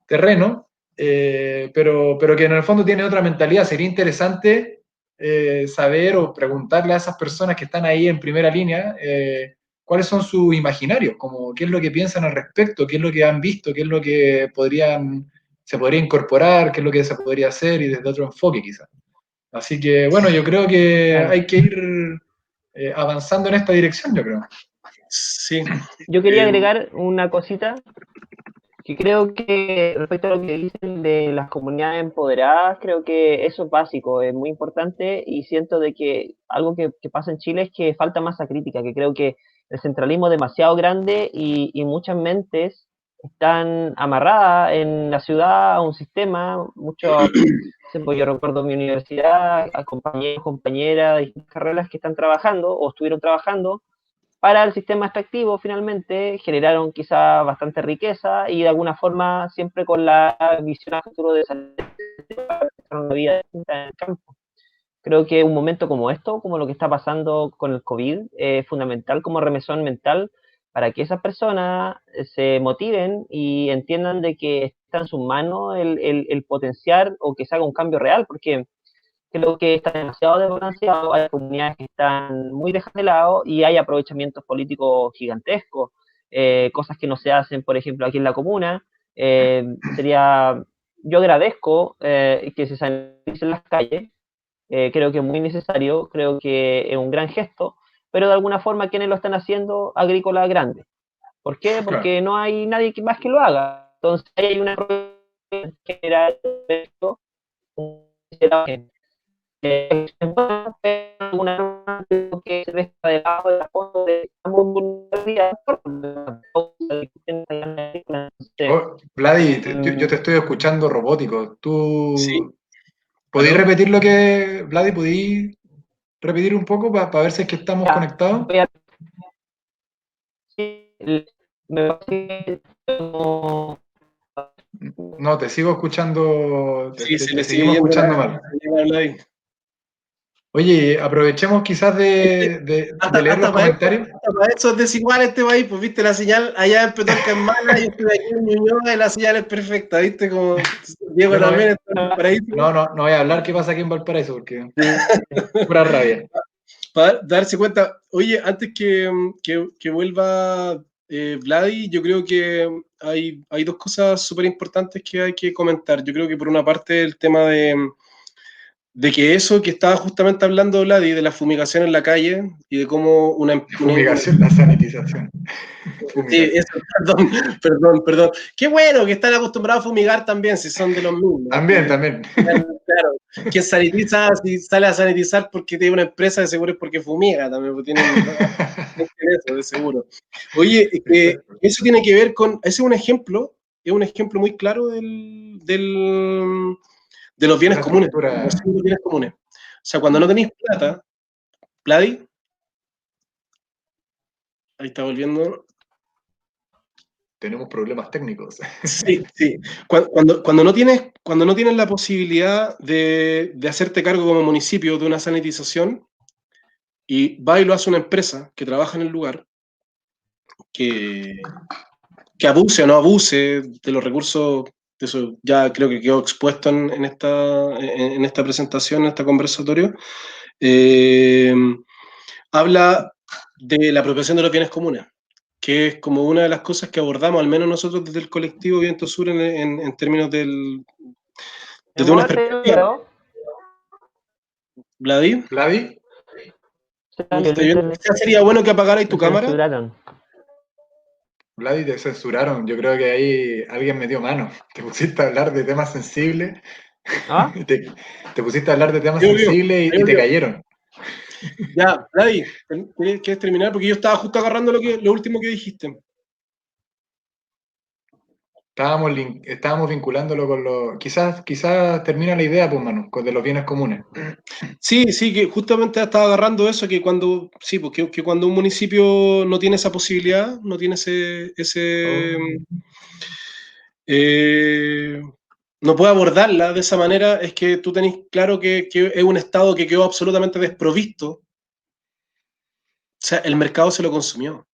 Terreno, pero que en el fondo tiene otra mentalidad. Sería interesante saber o preguntarle a esas personas que están ahí en primera línea cuáles son sus imaginarios, como qué es lo que piensan al respecto, qué es lo que han visto, qué es lo que se podría incorporar, qué es lo que se podría hacer y desde otro enfoque quizás. Así que bueno, yo creo que Claro. hay que ir avanzando en esta dirección, yo creo. Sí. Yo quería agregar una cosita que creo que respecto a lo que dicen de las comunidades empoderadas, creo que eso es básico, es muy importante y siento de que algo que pasa en Chile es que falta masa crítica, que creo que el centralismo es demasiado grande y muchas mentes están amarradas en la ciudad a un sistema, muchos, pues yo recuerdo mi universidad, a compañeros, compañeras de distintas carreras que están trabajando o estuvieron trabajando para el sistema extractivo finalmente generaron quizá bastante riqueza y de alguna forma siempre con la visión a futuro de una vida distinta en el campo. Creo que un momento como esto, como lo que está pasando con el COVID, es fundamental como remesón mental para que esas personas se motiven y entiendan de que está en sus manos el potenciar o que se haga un cambio real, porque creo que está demasiado desbalanceado, hay comunidades que están muy dejadas de lado y hay aprovechamientos políticos gigantescos, cosas que no se hacen, por ejemplo, aquí en la comuna. Sería, yo agradezco que se sanalicen las calles, creo que es muy necesario, creo que es un gran gesto, pero de alguna forma, ¿quiénes lo están haciendo? Agrícola grande. ¿Por qué? Claro. Porque no hay nadie más que lo haga. Entonces, ahí hay una general que se deja de lado de la foto de Oh, Vladi, yo te estoy escuchando robótico. Sí, ¿Tú podéis ¿aló? repetir lo que, Vladi, podéis repetir un poco para ver si es que estamos conectados? me parece que no, No, te sigo escuchando, Sí, se te le sigue seguimos yendo escuchando mal. la. Oye, aprovechemos quizás de leer los comentarios. Hasta para eso es desigual este país, pues viste, la señal allá en Petorca es mala, yo estoy aquí en Ñuñoa y la señal es perfecta, viste, como Diego Yo no, también está en el paraíso. no voy a hablar qué pasa aquí en Valparaíso, porque pura rabia. Para darse cuenta, oye, antes que vuelva Vladi, yo creo que hay dos cosas súper importantes que hay que comentar. Yo creo que por una parte el tema de que eso que estaba justamente hablando Vladi, de la fumigación en la calle y de cómo Fumigación, la sanitización. Sí, Fumigación. eso, perdón. Qué bueno que están acostumbrados a fumigar también, si son de los mismos. También, también. Claro, quien sanitiza, si sale a sanitizar porque tiene una empresa, de seguro es porque fumiga también, porque tienen eso, de seguro. Oye, Exacto. eso tiene que ver con, ese es un ejemplo muy claro de los De bienes la comunes, estructura. de los bienes comunes. O sea, cuando no tenéis plata, Vladi, ahí está volviendo. Tenemos problemas técnicos. Sí, sí. Cuando no tienes la posibilidad de hacerte cargo como municipio de una sanitización y va y lo hace una empresa que trabaja en el lugar, que, que abuse o no abuse de los recursos, eso ya creo que quedó expuesto en esta presentación, en este conversatorio, eh, habla de la apropiación de los bienes comunes, que es como una de las cosas que abordamos, al menos nosotros desde el colectivo Viento Sur, en términos desde una perspectiva. Vladi, Vladi, no te estoy viendo. Quizás sería bueno que apagarais tu me cámara. censuraron. Vladi, te censuraron. Yo creo que ahí alguien metió mano. Te pusiste a hablar de temas sensibles. ¿Ah? Te pusiste a hablar de temas Ahí volvió, sensibles ahí y te volvió. cayeron. Ya, Vladi, ¿quieres terminar? Porque yo estaba justo agarrando lo último que dijiste. Estábamos vinculándolo con los. Quizás termina la idea, pues, Manu, con de los bienes comunes. Sí, que justamente estaba agarrando eso, que cuando, sí, porque que cuando un municipio no tiene esa posibilidad, no tiene eh, no puede abordarla de esa manera, es que tú tenés claro que es un Estado que quedó absolutamente desprovisto. O sea, el mercado se lo consumió. O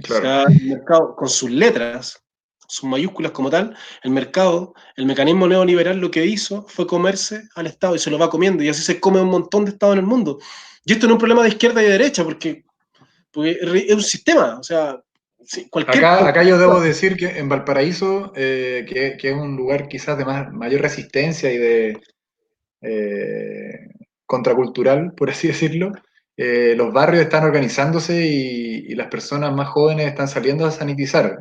Claro. sea, el mercado, con sus letras, sus mayúsculas como tal, el mercado, el mecanismo neoliberal lo que hizo fue comerse al Estado y se lo va comiendo, y así se come un montón de Estados en el mundo. Y esto no es un problema de izquierda y de derecha, porque es un sistema, o sea, sí, Acá yo debo decir que en Valparaíso, que es un lugar quizás de mayor resistencia y de contracultural, por así decirlo, los barrios están organizándose y las personas más jóvenes están saliendo a sanitizar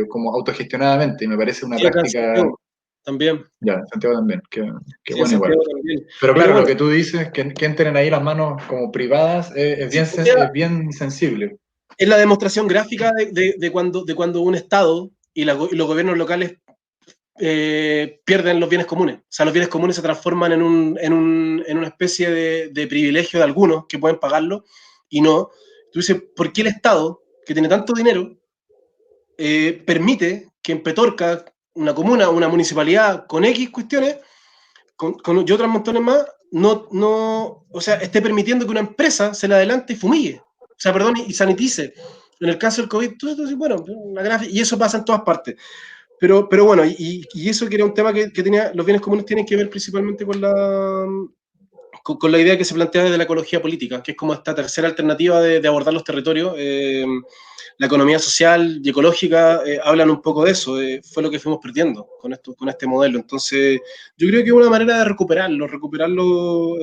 como autogestionadamente, y me parece una sí, acá en práctica. Santiago también. Ya, en Santiago también, qué Sí, en bueno igual. Santiago también. Pero Pero claro, lo bueno, que tú dices, que entren ahí las manos como privadas, sí, o sea, es bien sensible. es la demostración gráfica de cuando un Estado y los gobiernos locales pierden los bienes comunes. O sea, los bienes comunes se transforman en una especie de privilegio de algunos que pueden pagarlo y no. Tú dices, ¿por qué el Estado, que tiene tanto dinero, permite que en Petorca, una comuna, una municipalidad con X cuestiones, y otras montones más, o sea, esté permitiendo que una empresa se la adelante y fumigue? O sea, perdón, y sanitice. En el caso del COVID, tú dices, bueno, y eso pasa en todas partes. Pero bueno, y eso que era un tema que tenía, los bienes comunes tienen que ver principalmente con la idea que se plantea desde la ecología política, que es como esta tercera alternativa de abordar los territorios. La economía social y ecológica hablan un poco de eso, fue lo que fuimos perdiendo con este modelo. Entonces, yo creo que es una manera de recuperarlo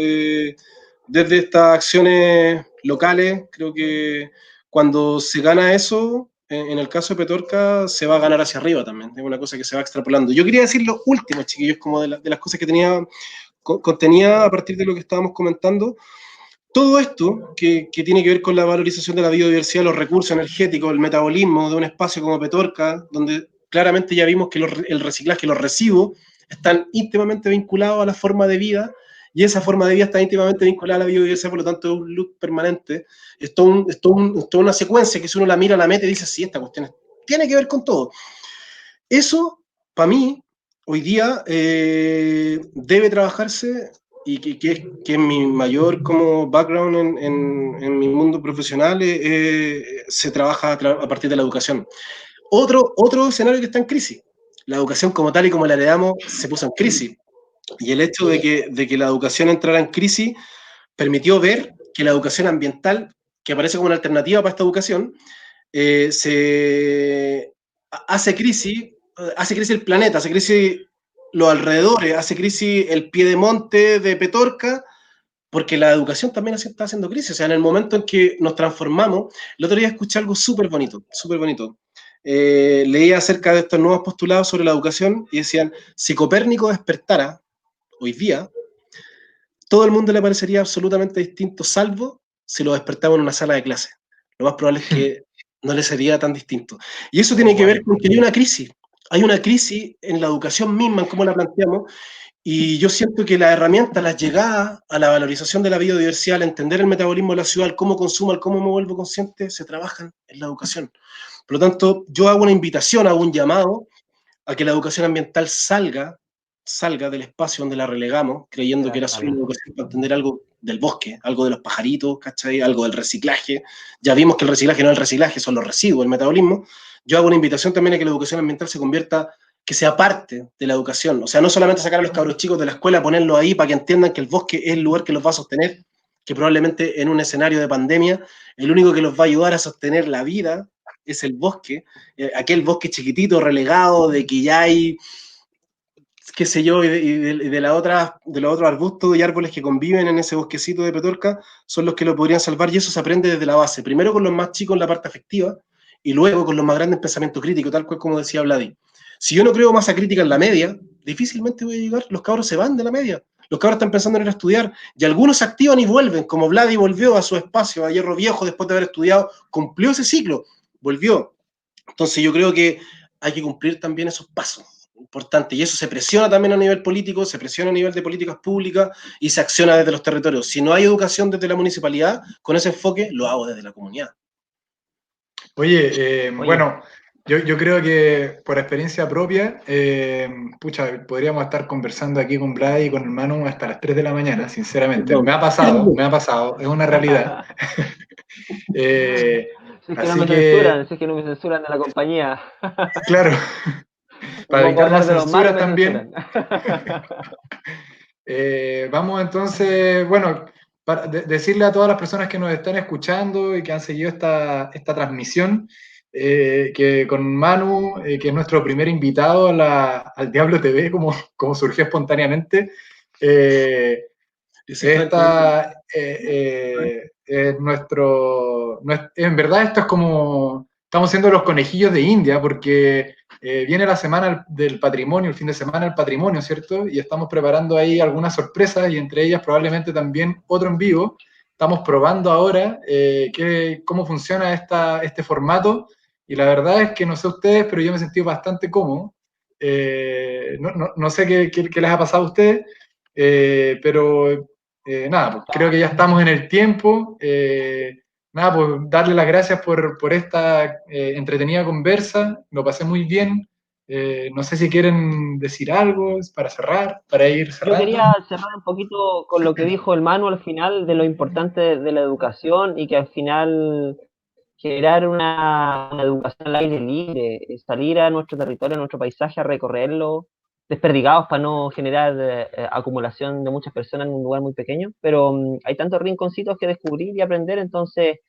desde estas acciones locales. Creo que cuando se gana eso, en el caso de Petorca, se va a ganar hacia arriba también, es una cosa que se va extrapolando. Yo quería decir lo último, chiquillos, como de las cosas que contenía a partir de lo que estábamos comentando. Todo esto que tiene que ver con la valorización de la biodiversidad, los recursos energéticos, el metabolismo de un espacio como Petorca, donde claramente ya vimos que el reciclaje, los residuos, están íntimamente vinculados a la forma de vida, y esa forma de vida está íntimamente vinculada a la biodiversidad, por lo tanto es un loop permanente, es toda una secuencia que si uno la mira, la mete y dice, sí, esta cuestión tiene que ver con todo. Eso, para mí, hoy día debe trabajarse, y que es mi mayor como background en mi mundo profesional, se trabaja a partir de la educación. Otro escenario que está en crisis, la educación como tal y como la heredamos se puso en crisis, y el hecho de que la educación entrara en crisis permitió ver que la educación ambiental, que aparece como una alternativa para esta educación, se hace crisis el planeta, hace crisis los alrededores, hace crisis el piedemonte de Petorca, porque la educación también está haciendo crisis. O sea, en el momento en que nos transformamos, el otro día escuché algo súper bonito, súper bonito. Leía acerca de estos nuevos postulados sobre la educación y decían, si Copérnico despertara hoy día, todo el mundo le parecería absolutamente distinto, salvo si lo despertamos en una sala de clase. Lo más probable es que no le sería tan distinto. Y eso tiene que ver con que hay una crisis en la educación misma, en cómo la planteamos, y yo siento que las herramientas, las llegadas a la valorización de la biodiversidad, al entender el metabolismo de la ciudad, el cómo consumo, el cómo me vuelvo consciente, se trabajan en la educación. Por lo tanto, yo hago una invitación, hago un llamado a que la educación ambiental salga del espacio donde la relegamos, creyendo que era solo una educación para entender algo del bosque, algo de los pajaritos, ¿cachai? Algo del reciclaje. Ya vimos que el reciclaje no es el reciclaje, son los residuos, el metabolismo. Yo hago una invitación también a que la educación ambiental se convierta, que sea parte de la educación. O sea, no solamente sacar a los cabros chicos de la escuela, ponerlos ahí para que entiendan que el bosque es el lugar que los va a sostener, que probablemente en un escenario de pandemia, el único que los va a ayudar a sostener la vida es el bosque, aquel bosque chiquitito, relegado, de que ya hay, qué sé yo, de los otros arbustos y árboles que conviven en ese bosquecito de Petorca, son los que lo podrían salvar, y eso se aprende desde la base, primero con los más chicos en la parte afectiva, y luego con los más grandes en pensamiento crítico, tal cual como decía Vladi. Si yo no creo masa crítica en la media, difícilmente voy a llegar, los cabros se van de la media, los cabros están pensando en ir a estudiar, y algunos se activan y vuelven, como Vladi volvió a su espacio, a Hierro Viejo, después de haber estudiado, cumplió ese ciclo, volvió. Entonces yo creo que hay que cumplir también esos pasos importantes, y eso se presiona también a nivel político, se presiona a nivel de políticas públicas y se acciona desde los territorios. Si no hay educación desde la municipalidad, con ese enfoque lo hago desde la comunidad. Oye, bueno, yo creo que por experiencia propia, pucha, podríamos estar conversando aquí con Vlad y con el Manu hasta las 3 de la mañana, sinceramente. Me ha pasado, es una realidad. Si es que no Así me que, censuran, si es que no me censuran de la compañía. claro, Me para pongo a evitar hablar más de los malos censuras y me también, censuran. vamos entonces, bueno, para decirle a todas las personas que nos están escuchando y que han seguido esta transmisión, que con Manu, que es nuestro primer invitado al Diablo TV, como surgió espontáneamente, es en verdad esto es como, estamos siendo los conejillos de India, porque viene la semana del patrimonio, el fin de semana del patrimonio, ¿cierto? Y estamos preparando ahí algunas sorpresas, y entre ellas probablemente también otro en vivo. Estamos probando ahora cómo funciona este formato, y la verdad es que no sé ustedes, pero yo me he sentido bastante cómodo. No sé qué les ha pasado a ustedes, pero nada, pues creo que ya estamos en el tiempo. Nada, pues darle las gracias por esta entretenida conversa. Lo pasé muy bien. No sé si quieren decir algo para cerrar, para ir Yo cerrando. quería cerrar un poquito con lo que dijo el Manu al final de lo importante de la educación, y que al final generar una educación al aire libre, salir a nuestro territorio, a nuestro paisaje, a recorrerlo, desperdigados para no generar acumulación de muchas personas en un lugar muy pequeño, pero hay tantos rinconcitos que descubrir y aprender, entonces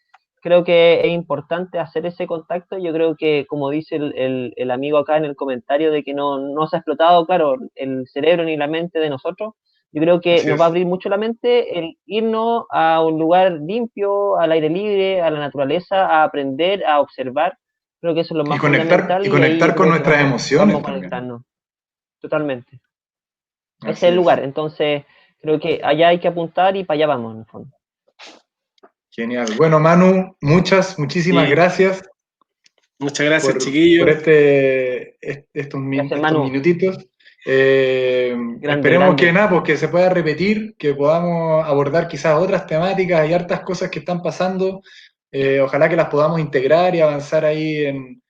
creo que es importante hacer ese contacto. Yo creo que, como dice el amigo acá en el comentario, de que no se ha explotado, claro, el cerebro ni la mente de nosotros, yo creo que Así nos va a es. abrir mucho la mente el irnos a un lugar limpio, al aire libre, a la naturaleza, a aprender, a observar. Creo que eso es lo más Y fundamental y ahí yo conectar con creo que nuestras vamos emociones a también. conectarnos totalmente. Ese es Así el es. lugar, entonces creo que allá hay que apuntar y para allá vamos en el fondo. Genial. Bueno, Manu, muchísimas Y gracias muchas gracias, por chiquillos. Gracias, estos Manu. minutitos. Grande, Esperemos que grande. nada, pues que se pueda repetir, que podamos abordar quizás otras temáticas y hartas cosas que están pasando. Ojalá que las podamos integrar y avanzar ahí en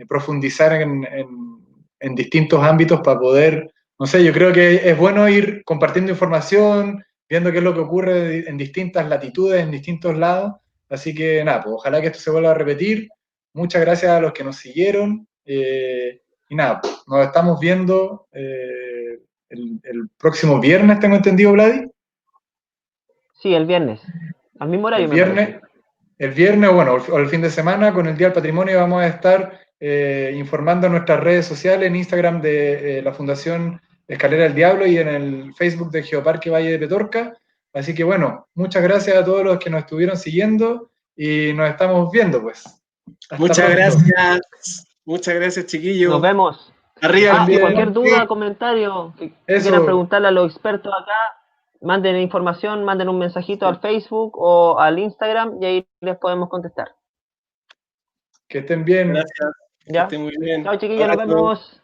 profundizar en distintos ámbitos para poder, no sé, yo creo que es bueno ir compartiendo información, viendo qué es lo que ocurre en distintas latitudes, en distintos lados. Así que nada, pues ojalá que esto se vuelva a repetir. Muchas gracias a los que nos siguieron. Y nada, nos estamos viendo el próximo viernes, tengo entendido, Vladi. Sí, el viernes. Al mismo El horario me parece. viernes, el viernes, bueno, o el fin de semana, con el Día del Patrimonio, vamos a estar informando en nuestras redes sociales, en Instagram de la Fundación Escalera del Diablo y en el Facebook de Geoparque Valle de Petorca. Así que bueno, muchas gracias a todos los que nos estuvieron siguiendo y nos estamos viendo, pues. Hasta Muchas pronto. gracias, Nos chiquillos. vemos. Que Arriba, estén Y bien. cualquier duda, comentario que quieran Eso, preguntarle a los expertos acá, manden información, manden un mensajito al Facebook o al Instagram y ahí les podemos contestar. que estén bien. gracias, que ¿Ya? estén muy bien. Chao, chiquillos, nos Abrazo. vemos.